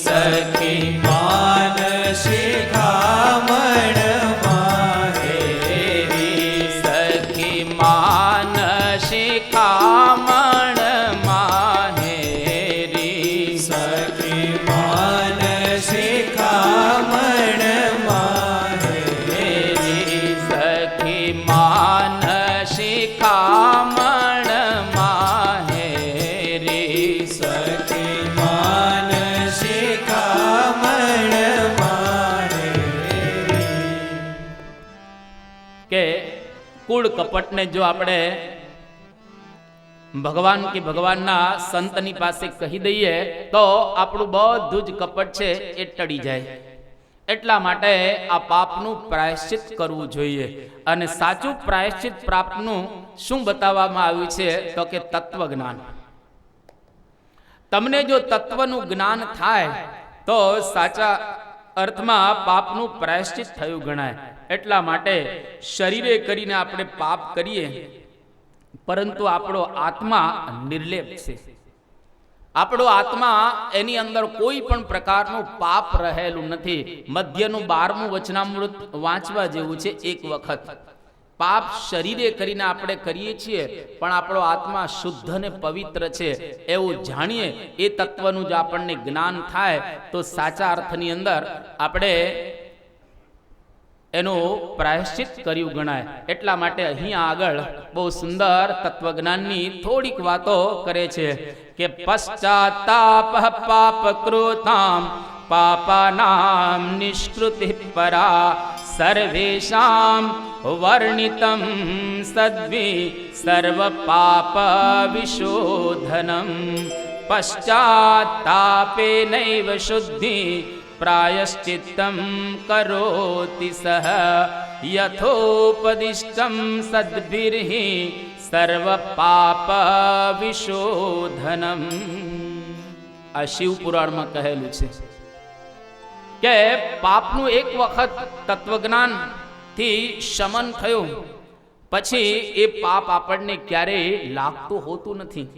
सखी मान शिखामण माहेरी सखी मान शिखामण माहेरी सखी मान शिखामण मेरी सखी मान शिखामण माहेरी सखी मान शिखामण કે કૂળ કપટને જો આપણે ભગવાન કે ભગવાનના સંતની પાસે કહી દઈએ તો આપણું બધું જ કપટ છે એ ટળી જાય. એટલા માટે આ પાપનું પ્રાયશ્ચિત કરવું જોઈએ. અને સાચું પ્રાયશ્ચિત પ્રાપનું શું બતાવવામાં આવ્યું છે તો કે તત્વજ્ઞાન. તમને જો તત્વનું જ્ઞાન થાય તો સાચા અર્થમાં પાપનું પ્રાયશ્ચિત થયું ગણાય. એટલા માટે શરીરે કરીને આપણે પાપ કરીએ પરંતુ આપણો આત્મા નિર્લેપ છે. આપણો આત્મા એની અંદર કોઈ પણ પ્રકારનું પાપ રહેલું નથી. મધ્યનું 12મું વચનામૃત વાંચવા જેવું છે. એક વખત પાપ શરીરે કરીને આપણે કરીએ છીએ પણ આપણો આત્મા શુદ્ધ અને પવિત્ર છે એવું જાણીએ એ તત્વનું જો આપણને જ્ઞાન થાય તો સાચા અર્થની અંદર આપણે એનું પ્રાયશ્ચિત કર્યું ગણાય. એટલા માટે અહીંયા આગળ બહુ સુંદર તત્વજ્ઞાનની થોડીક વાતો કરે છે કે પશ્ચાતાપ પાપ કૃતામ પાપાનામ નિષ્કૃતિ પરા સર્વેષામ વર્ણિતમ સદ્વિ સર્વ પાપ વિશોધનમ પશ્ચાતાપે નૈવ શુદ્ધિ પ્રાયશ્ચિત્તમ કરોતિ સહ યથોપદિષ્ટમ સદ્ભિર્હિ સર્વ પાપ વિશોધનમ. આ શિવ પુરાણમાં કહેલું છે કે પાપનું એક વખત તત્વજ્ઞાન થી શમન થયું પછી એ પાપ આપણને ક્યારેય લાગતું હોતું નથી.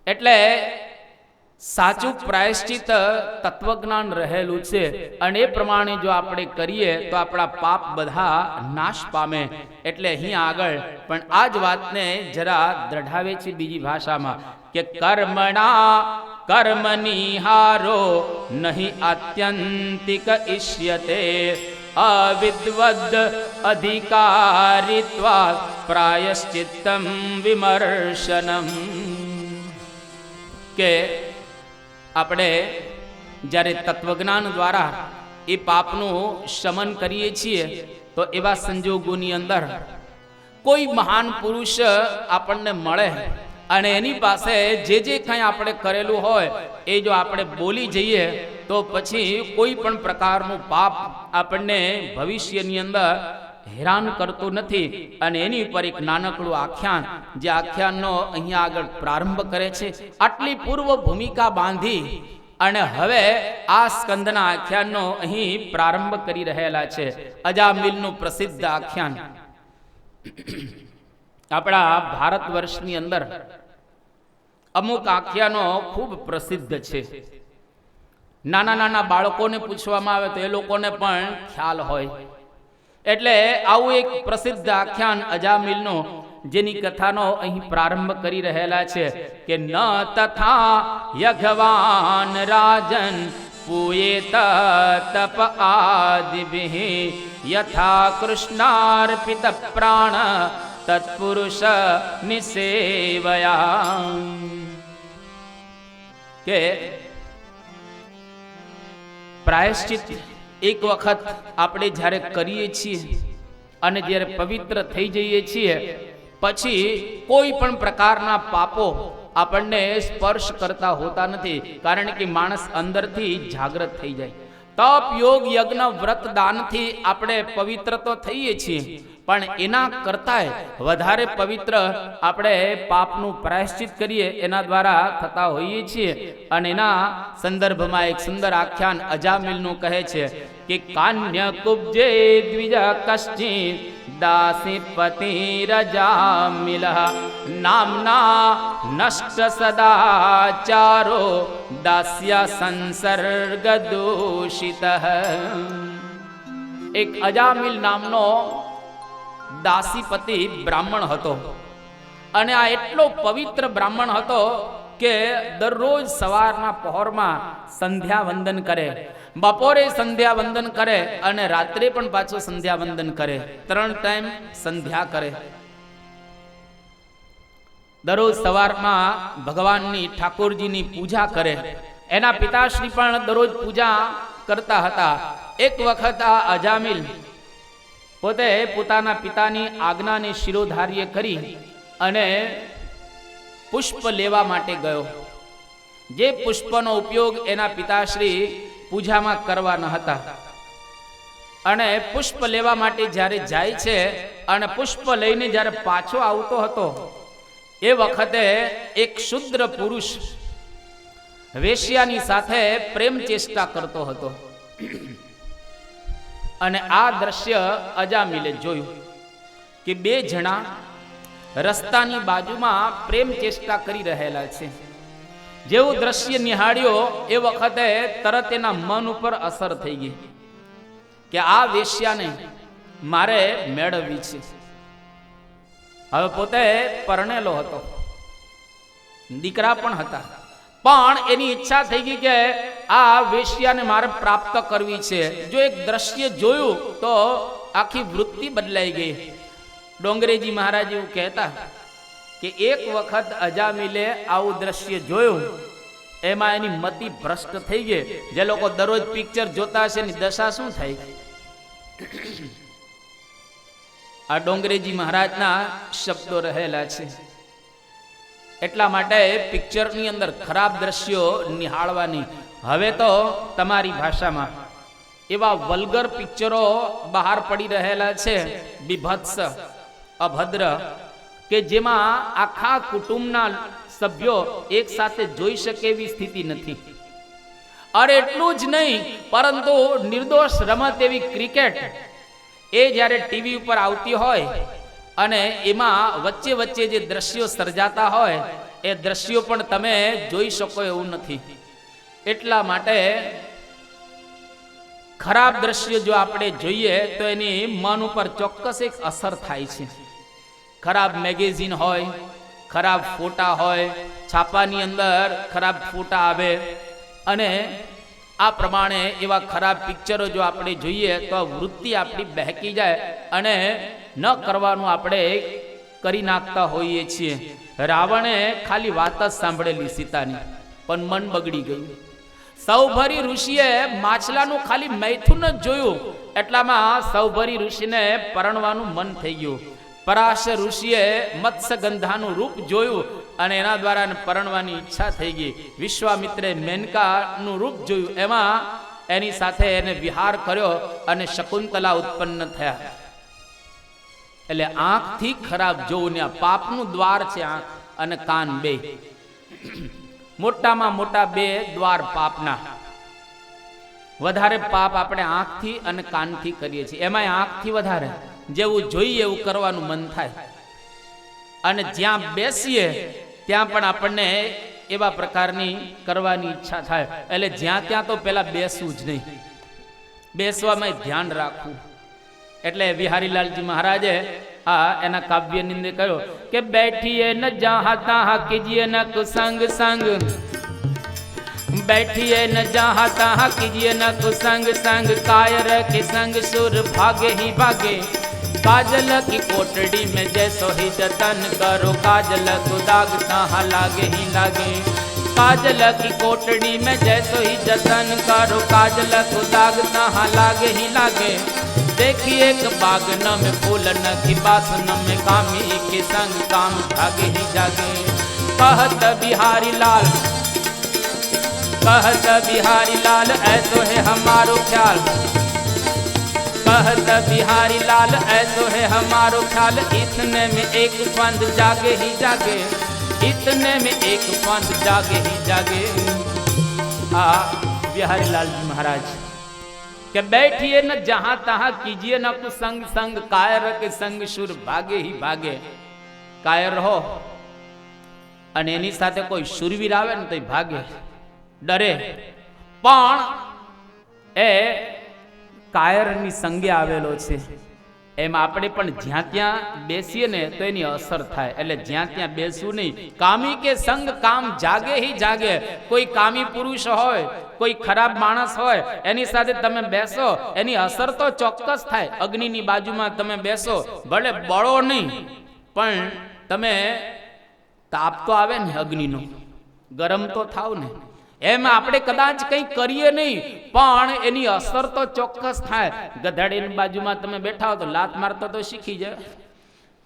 એટલે સાચું પ્રાયશ્ચિત તત્વજ્ઞાન રહેલું છે અને એ પ્રમાણે જો આપણે કરીએ તો આપણા પાપ બધા નાશ પામે. એટલે અહીં આગળ પણ આ જ વાતને જરા દ્રઢાવે છે બીજી ભાષામાં કે કર્મણા કર્મનિહારો નહીં આત્યંતિક ઇષ્યતે અવિદ્વદ અધિકારિત્વા પ્રાયશ્ચિત્તમ વિમર્શનમ. કે આપણે જ્યારે તત્વજ્ઞાન દ્વારા એ પાપનું શમન કરીએ છીએ તો એવા સંજોગોની અંદર કોઈ મહાન પુરુષ આપણને મળે અને એની પાસે જે કંઈ આપણે કરેલું હોય એ જો આપણે બોલી જઈએ તો પછી કોઈ પણ પ્રકારનું પાપ આપણને ભવિષ્યની અંદર હેરાન કરતું નથી. અને એની ઉપર એક નાનકડું આખ્યાન, જે આખ્યાનનો અહીંયા આગળ પ્રારંભ કરે છે. આટલી પૂર્વ ભૂમિકા બાંધી અને હવે આ સ્કંદના આખ્યાનનો અહીં પ્રારંભ કરી રહેલા છે. અજામિલનું પ્રસિદ્ધ આખ્યાન આપણા ભારત વર્ષની અંદર અમુક આખ્યાનો ખૂબ પ્રસિદ્ધ છે. નાના નાના બાળકોને પૂછવામાં આવે તો એ લોકોને પણ ખ્યાલ હોય. એટલે આવું એક પ્રસિદ્ધ આખ્યાન અજામિલનું જેની કથાનો અહીં પ્રારંભ કરી રહેલા છે કે ન તથા યજવાન રાજન પૂયેત તપ આદિભિઃ યથા કૃષ્ણાર્પિત પ્રાણ તત્પુરુષ નિસેવયા. કે પ્રાયશ્ચિત એક વખત આપણે જ્યારે કરીએ છીએ અને જ્યારે પવિત્ર થઈ જઈએ છીએ પછી કોઈ પણ પ્રકારના પાપો આપણને સ્પર્શ કરતા હોતા નથી. કારણ કે માણસ અંદરથી જાગૃત થઈ જાય. તપ યોગ યજ્ઞ વ્રત દાનથી આપણે પવિત્ર તો થઈએ છીએ પણ એના કરતાંય વધારે પવિત્ર આપણે પાપનું પ્રાયશ્ચિત કરીએ એના દ્વારા થતા હોઈએ છીએ. અને એના સંદર્ભમાં એક સુંદર આખ્યાન અજામિલનું કહે છે કે કાન્ય કુબ્જે દ્વિજ કશ્ચિત દાસી પતિ રજામિલ નામના નષ્ટ સદાચારો દાસ્ય સંસર્ગ દૂષિત. એક અજામિલ નામનો દાસીપતિ બ્રાહ્મણ હતો અને આ એટલો પવિત્ર બ્રાહ્મણ હતો કે દરરોજ સવારના પહોરમાં સંધ્યા વંદન કરે, બપોરે સંધ્યા વંદન કરે અને રાત્રે પણ પાછું સંધ્યા વંદન કરે. 3 ટાઈમ સંધ્યા કરે. દરરોજ સવારમાં ભગવાનની ઠાકોરજીની પૂજા કરે. એના પિતાશ્રી પણ દરરોજ પૂજા કરતા હતા. એક વખત આ અજામિલ પોતે પોતાના પિતાની આજ્ઞાને શિરોધાર્ય કરી અને પુષ્પ લેવા માટે ગયો. જે પુષ્પનો ઉપયોગ એના પિતાશ્રી પૂજામાં કરવા ન હતા. અને પુષ્પ લેવા માટે જ્યારે જાય છે અને પુષ્પ લઈને જ્યારે પાછો આવતો હતો એ વખતે એક શુદ્ર પુરુષ વેશ્યાની સાથે પ્રેમ ચેષ્ટા કરતો હતો. અને આ દ્રશ્ય અજામિલે જોયું કે 2 જણા રસ્તાની બાજુમાં પ્રેમ ચેષ્ટા કરી રહેલા છે. જેવું દ્રશ્ય નિહાળ્યો એ વખતે તરત એના મન ઉપર અસર થઈ ગઈ કે આ વેશ્યાને મારે મેળવવી છે. હવે પોતે પરણેલો હતો, દીકરા પણ હતા, પણ એની ઈચ્છા થઈ ગઈ કે આ વેશ્યાને મારે પ્રાપ્ત કરવી છે. જો એક દ્રશ્ય જોયું તો આખી વૃત્તિ બદલાઈ ગઈ. ડોંગરેજી મહારાજ એવું કહેતા કે એક વખત અજામિલે આવું દ્રશ્ય જોયું, એમાં એની મતિ ભ્રષ્ટ થઈ ગઈ. જે લોકો દરરોજ પિક્ચર જોતા હશે એની દશા શું થાય? આ ડોંગરેજી મહારાજના શબ્દો રહેલા છે. એટલા માટે પિક્ચરની અંદર ખરાબ દ્રશ્યો નિહાળવાની. હવે તો તમારી ભાષામાં એવા વલ્ગર પિક્ચરો બહાર પડી રહેલા છે, બીભત્સ, અભદ્ર, કે જેમાં આખા કુટુંબના સભ્યો એક સાથે જોઈ શકે એવી સ્થિતિ નથી. અરે એટલું જ નહીં, પરંતુ નિર્દોષ રમત એવી ક્રિકેટ એ જ્યારે ટીવી ઉપર આવતી હોય અને એમાં વચ્ચે વચ્ચે જે દ્રશ્યો સર્જાતા હોય એ દ્રશ્યો પણ તમે જોઈ શકો એવું નથી. એટલા માટે ખરાબ દ્રશ્યો જો આપણે જોઈએ તો એની મન ઉપર ચોક્કસ એક અસર થાય છે. ખરાબ મેગેઝિન હોય, ખરાબ ફોટા હોય, છાપાની અંદર ખરાબ ફોટા આવે અને આ પ્રમાણે એવા ખરાબ પિક્ચરો જો આપણે જોઈએ તો વૃત્તિ આપણી બહેકી જાય અને ન કરવાનું આપણે કરી નાખતા હોઈએ છીએ. રાવણે ખાલી વાત જ સાંભળેલી સીતાની, પણ મન બગડી ગયું. સૌભરી ઋષિએ માછલાનું ખાલી મૈથુન જ જોયું, એટલામાં સૌભરી ઋષિને પરણવાનું મન થઈ ગયું. પરાશર ઋષિએ મત્સ્યગંધાનું રૂપ જોયું અને એના દ્વારા પરણવાની ઈચ્છા થઈ ગઈ. વિશ્વામિત્રે મેનકાનું રૂપ જોયું, એમાં એની સાથે એને વિહાર કર્યો અને શકુંતલા ઉત્પન્ન થયા. એટલે આંખથી ખરાબ જોવું ને આ પાપનું દ્વાર છે. આંખ અને કાન બે મોટામાં મોટા 2 દ્વાર પાપના. વધારે પાપ આપણે આંખથી અને કાનથી કરીએ છીએ. એમાંય આંખથી વધારે જેવું જોઈએ એવું કરવાનું મન થાય. અને જ્યાં બેસીએ ત્યાં પણ આપણને એવા પ્રકારની કરવાની ઈચ્છા થાય. એટલે જ્યાં ત્યાં તો પેલા બેસવું જ નહીં, બેસવામાં ધ્યાન રાખવું. એટલે વિહારીલાલજી મહારાજે આ એના કાવ્યની અંદર કહ્યું કે બેઠીએ ન જહાં તહાં કીજીએ ન કુસંગ સંગ, बैठिए न जहाँ तहाँ कीजिए न कुसंग संग, कायर के संग सुर भागे ही भागे, काजल की कोटड़ी में जैसो ही जतन करो, काजल को दाग तहाँ लागे ही लागे, काजल की कोटड़ी में जैसो ही जतन करो, काजल को दाग तहाँ लागे ही लागे, देखिए एक बागन में फूलन की बासन में कामी के संग काम जागे ही जागे, कहत बिहारी लाल, कहत बिहारी लाल ऐसो है हमारो ख्याल, कहत बिहारी लाल ऐसो है हमारो ख्याल, इतने में एक पंथ जागे ही जागे, इतने में एक पंथ जागे ही जागे। बिहारी लाल जी महाराज के बैठिए न जहां तहां, कीजिए न कुसंग संग, कायर के संग शुर भागे ही भागे। कायर रहो અને એની સાથે કોઈ શૂરવીર આવે ને તો ભાગે, ડરે, પણ એ કાયરની સંગે આવેલો છે। એમ આપણે પણ જ્યાં ત્યાં બેસીએ ને તો એની અસર થાય, એટલે જ્યાં ત્યાં બેસવું નહીં। કામી કે સંગ કામ જાગે હી જાગે। કોઈ કામી પુરુષ હોય, કોઈ ખરાબ માણસ હોય, એની સાથે તમે બેસો, એની અસર તો ચોક્કસ થાય। અગ્નિની બાજુમાં તમે બેસો, ભલે બળો નહીં પણ તમે તાપ તો આવે ને અગ્નિનો, ગરમ તો થાવ ને। એમ આપણે કદાચ કંઈ કરીએ નહીં પણ એની અસર તો ચોક્કસ થાય। ગધાડીની બાજુમાં તમે બેઠા હો તો લાત મારતો તો શીખી જાય,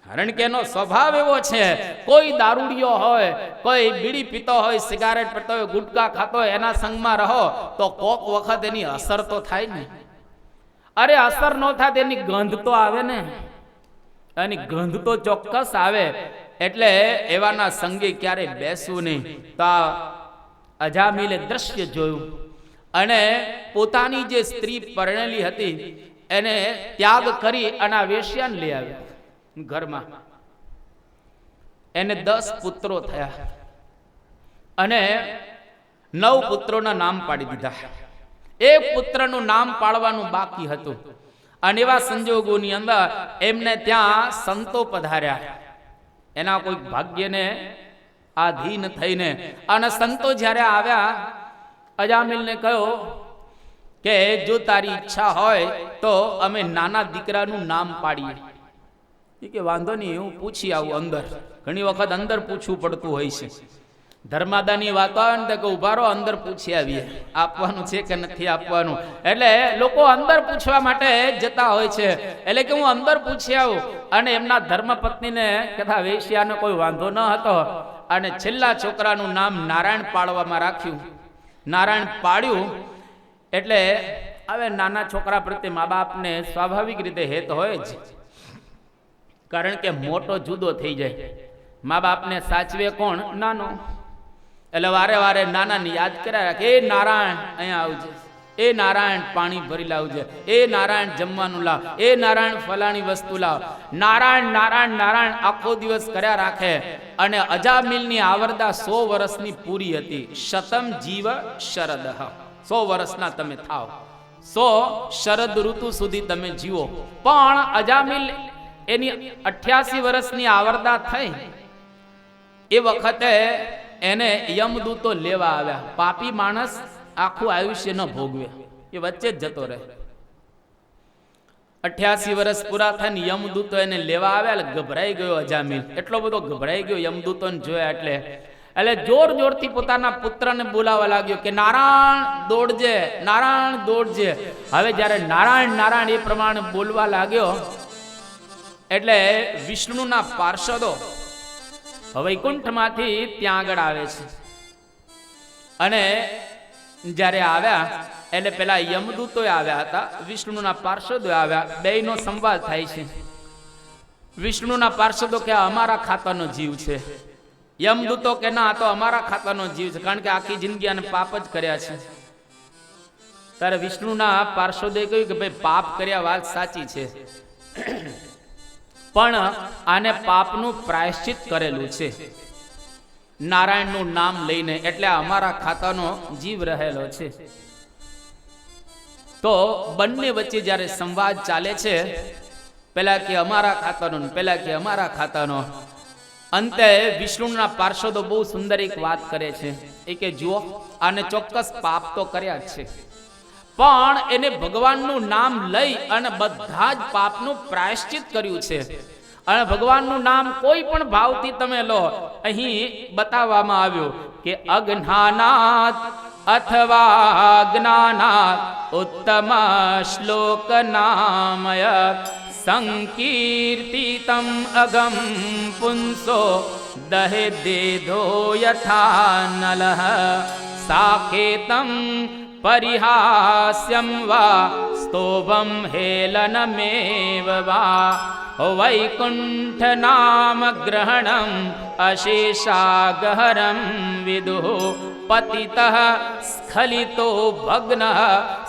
કારણ કે એનો સ્વભાવ એવો છે। કોઈ દારૂડિયો હોય, કોઈ બીડી પીતો હોય, સિગારેટ પીતો હોય, ગુટકા ખાતો હોય, એના સંગમાં રહો તો કોક વખત એની અસર તો થાય ને। અરે અસર ન થાય એની ગંધ તો આવે ને, એની ગંધ તો ચોક્કસ આવે। એટલે એવાના સંગે ક્યારે બેસવું નહીં। તો અજામિલે દ્રશ્ય જોયું અને પોતાની જે સ્ત્રી પરણેલી હતી એને ત્યાગ કરી અને આ વેશ્યાને લઈ આવ્યા ઘરમાં। એને 10 પુત્રો થયા અને 9 પુત્રોના નામ પાડી દીધા। એક પુત્રનું નામ પાડવાનું બાકી હતું અને એવા સંજોગોની અંદર એમને ત્યાં સંતો પધાર્યા, એના કોઈ ભાગ્યને આધીન થઈને। અને સંતો જ્યારે આવ્યા, અજામિલને કહ્યો કે જો તારી ઈચ્છા હોય તો અમે નાના દીકરાનું નામ પાડીએ। એ કે વાંધો નહીં, હું પૂછી આવું અંદર। ઘણી વખત અંદર પૂછવું પડતું હોય છે। ધર્માદાની વાતો આવે ને તો કે ઉભા રહો, અંદર પૂછી આવીએ, આપવાનું છે કે નથી આપવાનું। એટલે લોકો અંદર પૂછવા માટે જતા હોય છે। એટલે કે હું અંદર પૂછી આવું। અને એમના ધર્મપત્નીને કથા વેશ્યાનો કોઈ વાંધો ન હતો અને છેલ્લા છોકરાનું નામ નારાયણ પાડવામાં રાખ્યું। નારાયણ પાડ્યું એટલે હવે નાના છોકરા પ્રત્યે મા બાપને સ્વાભાવિક રીતે હેત હોય જ, કારણ કે મોટો જુદો થઈ જાય, મા બાપને સાચવે કોણ? નાનો। એટલે વારે વારે નાનાને યાદ કર્યા રાખે, એ નારાયણ અહીંયા આવજે, એ નારાયણ પાણી ભરી લાવજે, એ નારાયણ જમવાનું લાવ, એ નારાયણ ફલાણી વસ્તુ લાવ। નારાયણ નારાયણ નારાયણ આખો દિવસ કર્યા રાખે। અને અજામિલની આવરદા 100 વર્ષની પૂરી હતી। શતમ જીવ શરદ, 100 વર્ષના તમે થાવ, 100 શરદ ઋતુ સુધી તમે જીવો। પણ અજામિલ એની 88 વર્ષની આવરદા થઈ એ વખતે એને યમદૂતો લેવા આવ્યા। પાપી માણસ આખું આયુષ્ય ન ભોગવે, એ વચ્ચે જ જતો રહે। 88 વર્ષ પૂરા થઈને યમદૂતો એને લેવા આવ્યા। ગભરાઈ ગયો અજામિલ, એટલો બધો ગભરાઈ ગયો યમદૂતોને જોયા એટલે જોર જોરથી પોતાના પુત્રને બોલાવવા લાગ્યો કે નારાયણ દોડજે, નારાયણ દોડજે। હવે જ્યારે નારાયણ નારાયણ એ પ્રમાણે બોલવા લાગ્યો એટલે વિષ્ણુના પાર્ષદો વૈકુંઠમાંથી ત્યાં આગળ આવે છે। અને જ્યારે આવ્યા એટલે પેલા યમદૂતો આવ્યા હતા, વિષ્ણુના પાર્ષદો આવ્યા, બેયનો સંવાદ થાય છે। વિષ્ણુના પાર્ષદો કે અમારા ખાતાનો જીવ છે, યમદૂતો કે ના તો અમારા ખાતાનો જીવ છે, કારણ કે આખી જિંદગી આને પાપ જ કર્યા છે। ત્યારે વિષ્ણુના પાર્ષદોએ કહ્યું કે ભાઈ પાપ કર્યા વાત સાચી છે, પણ આને પાપનું પ્રાયશ્ચિત કરેલું છે નારાયણનું નામ લઈને, એટલે અમારા ખાતાનો જીવ રહેલો છે। તો બંને વચ્ચે જ્યારે સંવાદ ચાલે છે, પેલા કે અમારા ખાતાનો, પેલા કે અમારા ખાતાનો, અંતે વિષ્ણુના પાર્ષદો બહુ સુંદર એક વાત કરે છે। એ કે જુઓ, આને ચોક્કસ પાપ તો કર્યા જ છે, પણ એને ભગવાનનું નામ લઈ અને બધા જ પાપનું પ્રાયશ્ચિત કર્યું છે। અને ભગવાનનું નામ કોઈ પણ ભાવથી તમે લો, અહીં બતાવવામાં આવ્યું કે અજ્ઞાનાત અથવા જ્ઞાનાત ઉત્તમ શ્લોક નામય સંકીર્તિતમ અગમ પુંસો દહે દેધો યથા નલઃ સાકેતમ પરિહાસ્યમ વા સ્તોભમ હેલનમેવ વા વૈકુંઠ નામ ગ્રહણમ અશેષાગહરમ વિદુઃ પતિતઃ સ્ખલિતો ભગ્નઃ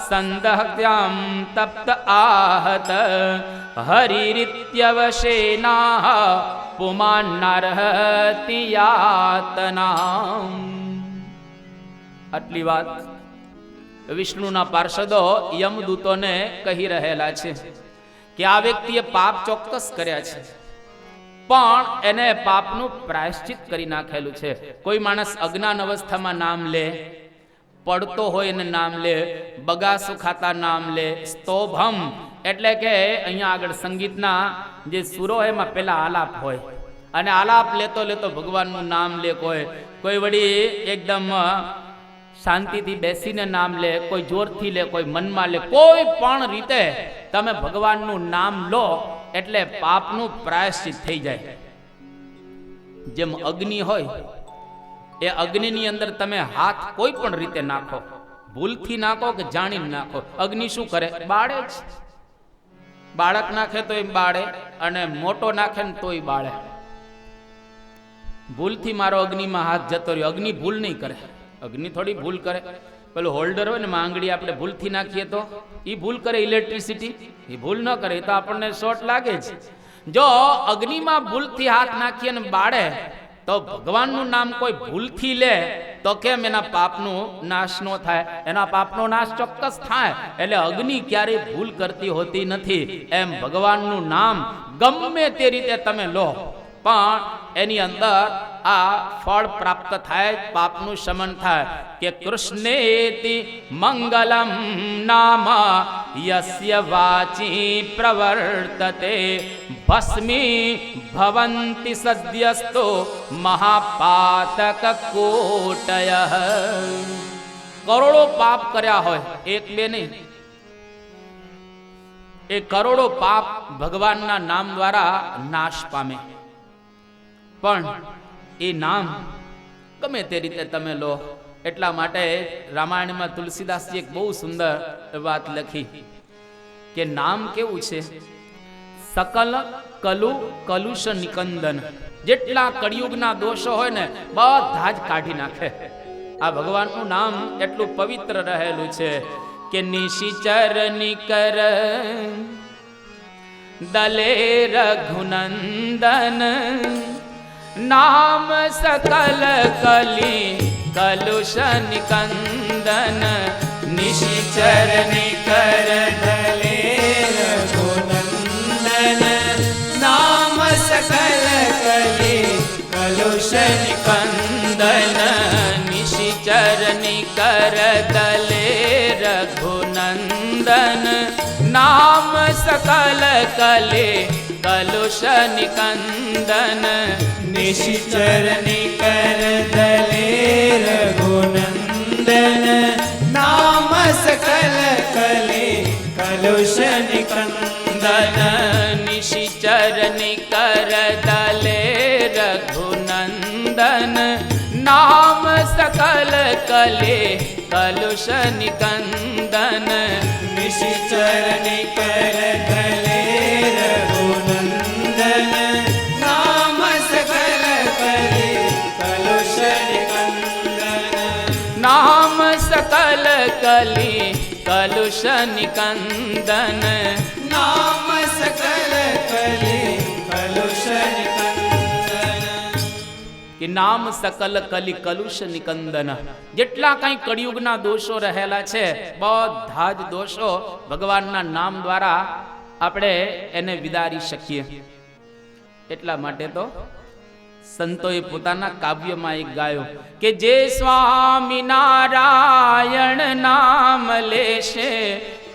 સંદહ્યામ તપ્ત આહત હરિરિત્યવશેનાઃ પુમાન્નર્હતિ યાતનામ. આટલી વાત વિષ્ણુના પાર્ષદો યમદૂતોને કહી રહેલા છે કે આ વ્યક્તિએ પાપ ચોક્કસ કર્યા છે, પણ એને પાપનું પ્રાયશ્ચિત કરી નાખેલું છે. કોઈ માણસ અજ્ઞાન અવસ્થામાં નામ લે, પડતો હોય એને નામ લે, બગાસુ ખાતા નામ લે, સ્તોભમ એટલે કે અહીંયા આગળ સંગીતના જે સુરો હોય એમાં પેલા આલાપ હોય, અને આલાપ લેતો લેતો ભગવાનનું નામ લે. કોઈ વળી એકદમ શાંતિથી બેસીને નામ લે, કોઈ જોરથી લે, કોઈ મનમાં લે, કોઈ પણ રીતે તમે ભગવાનનું નામ લો એટલે પાપનું પ્રાયશ્ચિત થઈ જાય. જેમ અગ્નિ હોય, એ અગ્નિની અંદર તમે હાથ કોઈ પણ રીતે નાખો, ભૂલથી નાખો કે જાણીને નાખો, અગ્નિ શું કરે? બાળે જ. બાળક નાખે તો એ બાળે, અને મોટો નાખે ને તોય બાળે. ભૂલથી મારો અગ્નિમાં હાથ જતો રહ્યો, અગ્નિ ભૂલ નહીં કરે. અગ્નિ થોડી ભૂલ કરે. પેલું હોલ્ડર હોય ને આંગળી આપણે ભૂલથી નાખીએ તો એ ભૂલ કરે. ઇલેક્ટ્રિસિટી એ ભૂલ ન કરે, તો આપણને શોર્ટ લાગે જ. જો અગ્નિમાં ભૂલથી હાથ નાખીએ ને બાળે, તો ભગવાનનું નામ કોઈ ભૂલથી લે તો કેમ એના પાપનો નાશ ન થાય? એના પાપનો નાશ ચોક્કસ થાય. એટલે અગ્નિ ક્યારેય ભૂલ કરતી હોતી નથી. એમ ભગવાનનું નામ ગમે તે રીતે તમે લો, પણ એની અંદર આ ફળ પ્રાપ્ત થાય, પાપનું શમન થાય. કે કૃષ્ણેતિ મંગલમ નામ યસ્ય વાચી પ્રવર્તતે ભસ્મી ભવંતિ સદ્યસ્તો મહાપાતક કોટયઃ. કરોડો પાપ કર્યા હોય, એક બે નહીં, એ કરોડો પાપ ભગવાનના નામ દ્વારા નાશ પામે. પણ એ નામ ગમે તે રીતે તમે લો. એટલા માટે રામાયણમાં તુલસીદાસજી એક બહુ સુંદર વાત લખી કે નામ કેવું છે? સકલ કલુ કલુષ નિકંદન. જેટલા કળિયુગના દોષો હોય ને બધા જ કાઢી નાખે. આ ભગવાનનું નામ એટલું પવિત્ર રહેલું છે કે નિશિચર નિકર દલે રઘુનંદન નામ સકલ કલી કલુષ નિકંદન. નિશિચર નિકર દલે રઘુનંદન નામ સકલ કલી કલુષ નિકંદન. નિશિચર નિકર દલે રઘુનંદન નામ સકલ કલે કલુષ નિકંદન. નિશિચર નિકર દલે રઘુનંદન નામ સકલ કલે કલુષ નિકંદન. નિશિચર નિકર દલે રઘુનંદન નામ સકલ કલે કલુષ નિકંદન. નિશિચર નિકર દલે રઘુનંદન નામ સકલ કલે કલુષ નિકંદન. નામ સકલ કલી કલુષ નિકંદન. નામ સકલ કલે કલુષ નિકંદન. કે નામ સકલ કલી કલુષ નિકંદન. જેટલા કઈ કળિયુગના દોષો રહેલા છે, બધા જ દોષો ભગવાનના નામ દ્વારા આપણે એને વિદારી શકીએ. એટલા માટે તો સંતોએ પોતાના કાવ્યમાં એક ગાયો કે જે સ્વામિનારાયણ નામ લેશે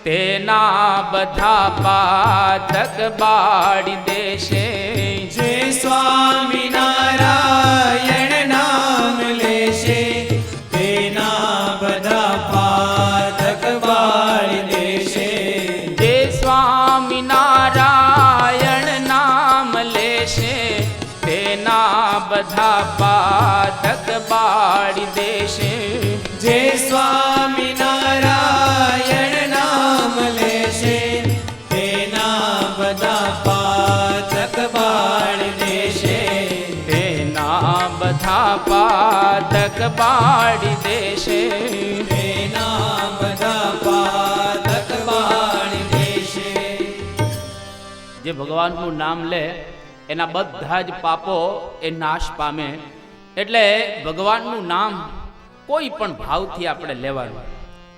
તેના બધા પાતક બાળી દેશે. જે સ્વામિનારાયણ નામ લેશે તેના બધા પાતક બાળી દેશે. જે સ્વામિનારાયણ નામ લેશે તેના બધા પાતક બાળી દેશે. જે સ્વામિનારાયણ પાતક બાળી દેશે, તેના બધા પાતક બાળી દેશે. જે ભગવાનનું નામ લે એના બધા જ પાપો એ નાશ પામે. એટલે ભગવાનનું નામ કોઈ પણ ભાવથી આપણે લેવાનું.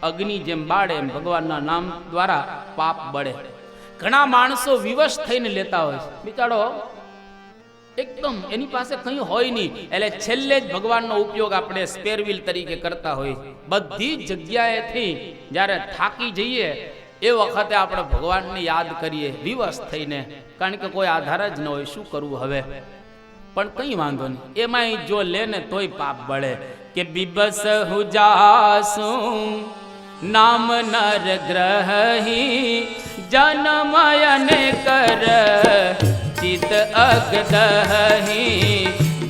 અગ્નિ જેમ બાળે એમ ભગવાનના નામ દ્વારા પાપ બળે. ઘણા માણસો વિવશ થઈને લેતા હોય છે, બિચારો એકદમ એની પાસે કંઈ હોય નહીં, એટલે છેલ્લે જ ભગવાનનો ઉપયોગ આપણે સ્પેરવીલ તરીકે કરતા હોય. બધી જગ્યાએથી જ્યારે થાકી જઈએ એ વખતે આપણે ભગવાનને યાદ કરીએ વિવશ થઈને, કારણ કે કોઈ આધાર જ ન હોય, શું કરવું હવે. પણ કંઈ વાંધો નહીં, એમાંય જો લે ને તોય પાપ બળે. કે બિબસ હુજાસું નામ નર ગ્રહી જનમયને કર ચિત અગદહી.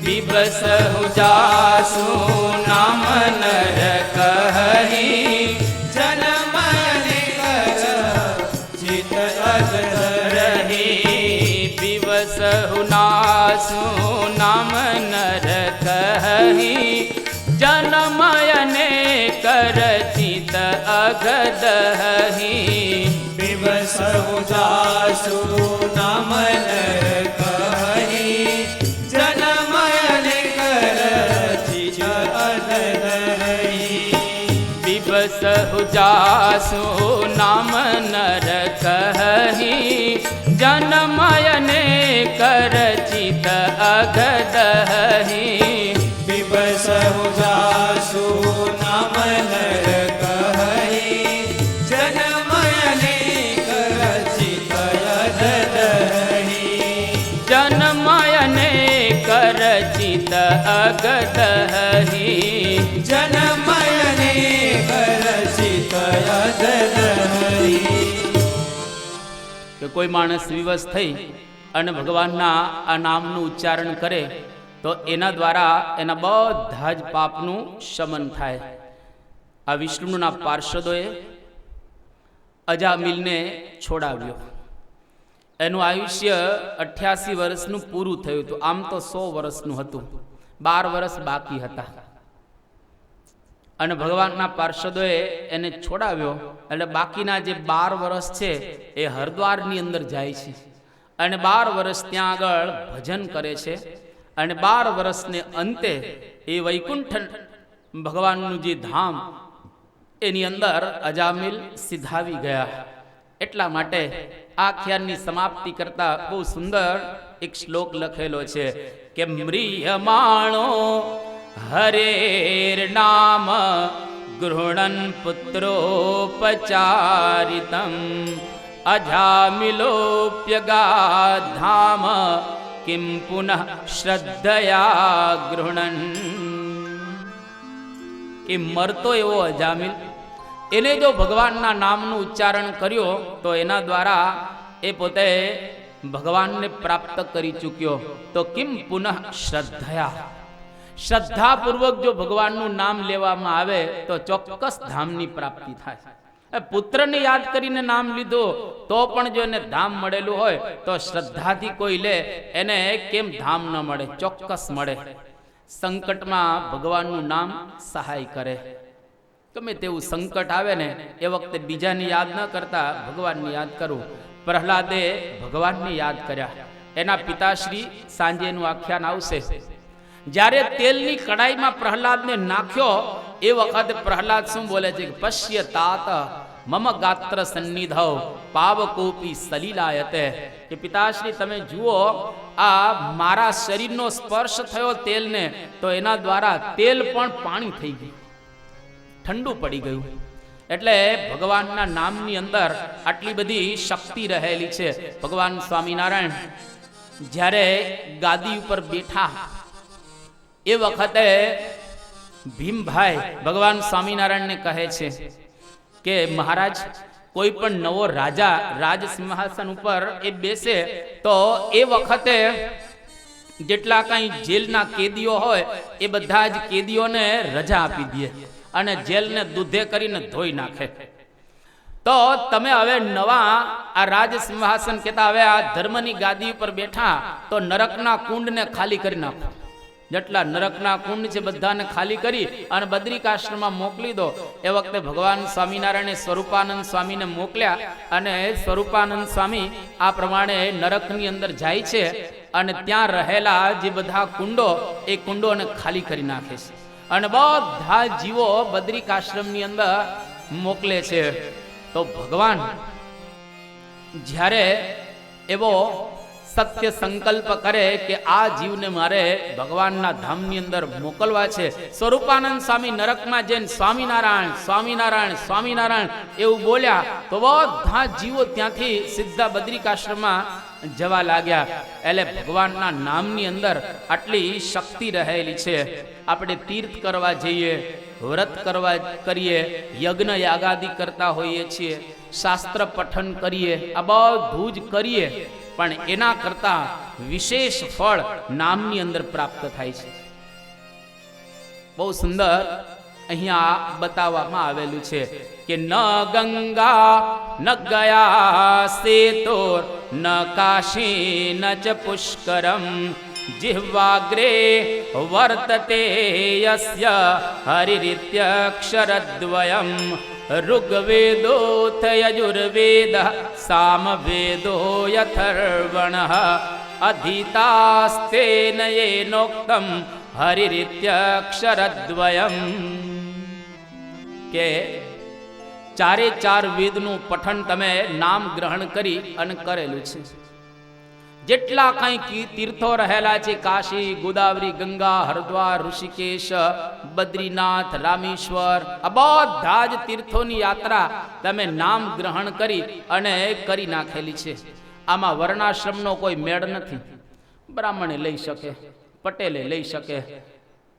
બિબસ હુજાસું નામ નર કહી જનમયને કર ચિત રહી. બિબસ હુનાસું નામ નર કહી જનમયને કર ચિત અગદહી. બિબસ હુજાસુ નામ નર કહી જનમયને કર ચિત અગદહી. બિબસ હુજાસુ નામ નર કહી જનમયને કર ચિત અગદહી. બિબસ હુજાસુ નામ નર કહી જનમયને કર ચિત અગદહી. જનમયને કર ચિત અગદહી. જનમયને કર ચિત અગદહી. કે કોઈ માણસ વિવશ થઈ અને ભગવાનના આ નામનું ઉચ્ચારણ કરે તો એના દ્વારા એના બધા જ પાપનું શમન થાય. આ વિષ્ણુના પાર્ષદોએ અજામિલને છોડાવ્યો. એનું આયુષ્ય 88 વર્ષનું પૂરું થયું હતું. આમ તો 100 વર્ષનું હતું, 12 વર્ષ બાકી હતા. અને ભગવાનના પાર્ષદોએ એને છોડાવ્યો. એટલે બાકીના જે 12 વર્ષ છે એ હરદ્વારની અંદર જાય છે અને 12 વર્ષ ત્યાં આગળ ભજન કરે છે. અને 12 વર્ષને અંતે એ વૈકુંઠ ભગવાનનું જે ધામ એની અંદર અજામિલ સિધાવી ગયા. એટલા માટે આખ્યાનની સમાપ્તિ કરતા બહુ સુંદર એક શ્લોક લખેલો છે કે મ્રિયમાણો હરેર નામ ગૃહણન પુત્રોપચારિતમ અજામિલોપ્યગાધામ કિમ પુનઃ શ્રદ્ધયા ગૃહણન. કે મરતો એવો અજામિલ, એને જો ભગવાનના નામનું ઉચ્ચારણ કર્યો તો એના દ્વારા એ પોતે ભગવાનને પ્રાપ્ત કરી ચૂક્યો. તો કિમ પુનઃ શ્રદ્ધયા, શ્રદ્ધાપૂર્વક જો ભગવાનનું નામ લેવામાં આવે તો ચોક્કસ ધામની પ્રાપ્તિ થાય. પુત્રને યાદ કરીને નામ લીધો તો પણ જો એને ધામ મળેલું હોય તો શ્રદ્ધાથી કોઈ લે એને કેમ ધામ ન મળે? ચોક્કસ મળે. સંકટમાં ભગવાનનું નામ સહાય કરે. ગમે તેવું સંકટ આવે ને એ વખતે બીજાને યાદ ન કરતા ભગવાનને યાદ કરવું. પ્રહલાદે ભગવાનને યાદ કર્યા. એના પિતાશ્રી સાંજે એનું આખ્યાન આવશે. જ્યારે તેલની કડાઈમાં પ્રહલાદને નાખ્યો એ વખતે પ્રહલાદ શું બોલે છે કે પશ્ય તાત મમ ગાત્ર સન્નિધૌ પાવકોપી સલીલાયતે. કે પિતાશ્રી તમે જુઓ, આ મારા શરીરનો સ્પર્શ થયો તેલને તો એના દ્વારા તેલ પણ પાણી થઈ ગયું, ઠંડુ પડી ગયું. એટલે ભગવાનના નામની અંદર આટલી બધી શક્તિ રહેલી છે. ભગવાન સ્વામિનારાયણ જ્યારે ગાદી ઉપર બેઠા એ વખતે ભીમભાઈ ભગવાન સ્વામિનારાયણને કહે છે કે મહારાજ, કોઈ પણ નવો રાજા રાજ સિંહાસન ઉપર એ બેસે તો એ વખતે જેટલા કઈ જેલના કેદીઓ હોય એ બધા જ કેદીઓને રજા આપી દે અને જેલને દૂધે કરીને ધોઈ નાખે. તો તમે હવે નવા આ રાજ સિંહાસન કહેતા હવે આ ધર્મની ગાદી ઉપર બેઠા તો નરકના કુંડને ખાલી કરી નાખો. જેટલા નરકના કુંડ છે બધાને ખાલી કરી અને બદ્રિકાશ્રમમાં મોકલી દો. એ વખતે ભગવાન સ્વામિનારાયણે સ્વરૂપાનંદ સ્વામીને મોકલ્યા અને સ્વરૂપાનંદ સ્વામી આ પ્રમાણે નરકની અંદર જાય છે અને ત્યાં રહેલા જે બધા કુંડો એ કુંડોને ખાલી કરી નાખે છે અને બધા જીવો બદ્રિકાશ્રમની અંદર મોકલે છે. તો ભગવાન જ્યારે એવો સત્ય સંકલ્પ કરે કે આ જીવને મારે ભગવાનના ધામની અંદર મોકલવા છે, સ્વરૂપાનંદ સ્વામી નરકમાં જઈને સ્વામિનારાયણ સ્વામિનારાયણ સ્વામિનારાયણ એવું બોલ્યા તો બધા જીવો ત્યાંથી સીધા બદ્રિકાશ્રમમાં જવા લાગ્યા. એટલે ભગવાનના નામની અંદર આટલી શક્તિ રહેલી છે. આપણે તીર્થ કરવા જઈએ, વ્રત કરવા કરીએ, યજ્ઞ યાગાદિ કરતા હોઈએ છીએ, શાસ્ત્ર પઠન કરીએ, આ બધું જ કરીએ, પણ એના કરતા વિશેષ ફળ નામની અંદર પ્રાપ્ત થાય છે. બહુ સુંદર અહીંયા બતાવવામાં આવેલું છે કે ન ગંગા ન ગયા સેતોર ન કાશી ન ચ પુષ્કરમ જિહ્વાગ્રે વર્તતે યસ્ય હરિરીત્યક્ષરદ્વયમ ऋग्वेदोऽथ यजुर्वेदः सामवेदो यथर्वणः अधीतास्तेन येनोक्तं हरिरीत्यक्षरद्वयम्. કે ચારે ચાર વેદનું પઠન તમે નામ ગ્રહણ કરી અને કરેલું છે. જેટલા કંઈ તીર્થો રહેલા છે, કાશી, ગોદાવરી, ગંગા, હરિદ્વાર, ઋષિકેશ, બદ્રીનાથ, રામેશ્વર, આ બધા જ તીર્થોની યાત્રા તમે નામ ગ્રહણ કરી અને કરી નાખેલી છે. આમાં વર્ણાશ્રમનો કોઈ મેળ નથી. બ્રાહ્મણે લઈ શકે, પટેલે લઈ શકે,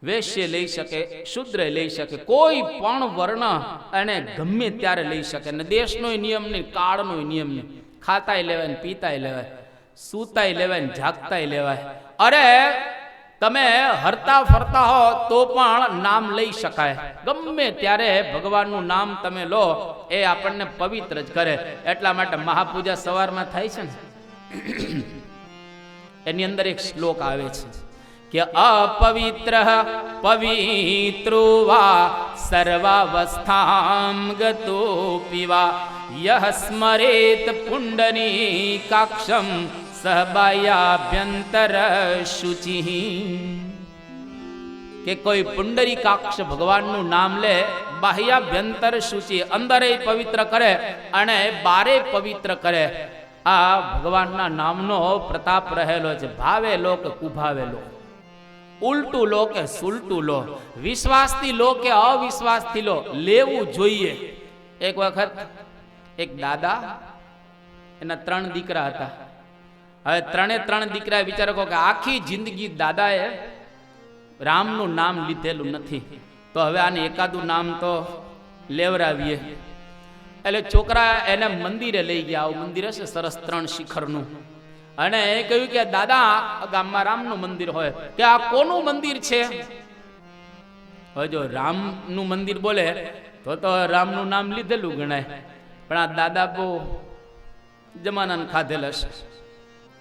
વૈશ્ય લઈ શકે, શૂદ્રે લઈ શકે, કોઈ પણ વર્ણ અને ગમે ત્યારે લઈ શકે. ને દેશનો નિયમ નહીં, કાળનો નિયમ નહીં. ખાતાય લેવાય ને પીતાય લેવાય, સૂતાય લેવાય ને જાગતાય લેવાય. અરે તમે હરતા ફરતા હો તો પણ નામ લઈ શકાય. ગમે ત્યારે ભગવાનનું નામ તમે લો એ આપણને પવિત્ર જ કરે. એટલા માટે મહાપૂજા સવારમાં થાય છે ને, એની અંદર એક શ્લોક આવે છે કે અપવિત્ર પવિત્રો વા સર્વાવસ્થામ ગતો પીવા યહ સ્મરેત પુંડરીકાક્ષમ સહબાયાભ્યંતર શુચિ. કે કોઈ પુંડરીકાક્ષ ભગવાનનું નામ લે, બાહ્યાભ્યંતર શુચિ, અંદરે પવિત્ર કરે અને બારે પવિત્ર કરે. આ ભગવાનના નામનો પ્રતાપ રહેલો છે. ભાવે લો કે કુભાવે લો, ઉલટું લો કે સુલટું લો, વિશ્વાસથી લો કે અવિશ્વાસથી લો, લેવું જોઈએ. એક વખત એક દાદા, એના 3 દીકરા હતા. હવે 3 દીકરા વિચારો કે આખી જિંદગી દાદાએ રામનું નામ લીધેલું નથી, તો હવે આને એકાદું નામ તો લેવરાવીએ. એટલે છોકરા એને મંદિરે લઈ ગયા. આવું મંદિર હશે સરસ 3 શિખરનું, અને એ કહ્યું કે દાદા ગામમાં રામનું મંદિર હોય, કે આ કોનું મંદિર છે? હવે જો રામનું મંદિર બોલે તો રામનું નામ લીધેલું ગણાય, પણ આ દાદા બહુ જમાનાને ખાધેલા છે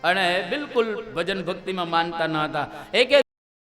અને બિલકુલ ભજન ભક્તિમાં માનતા ન હતા. એ કે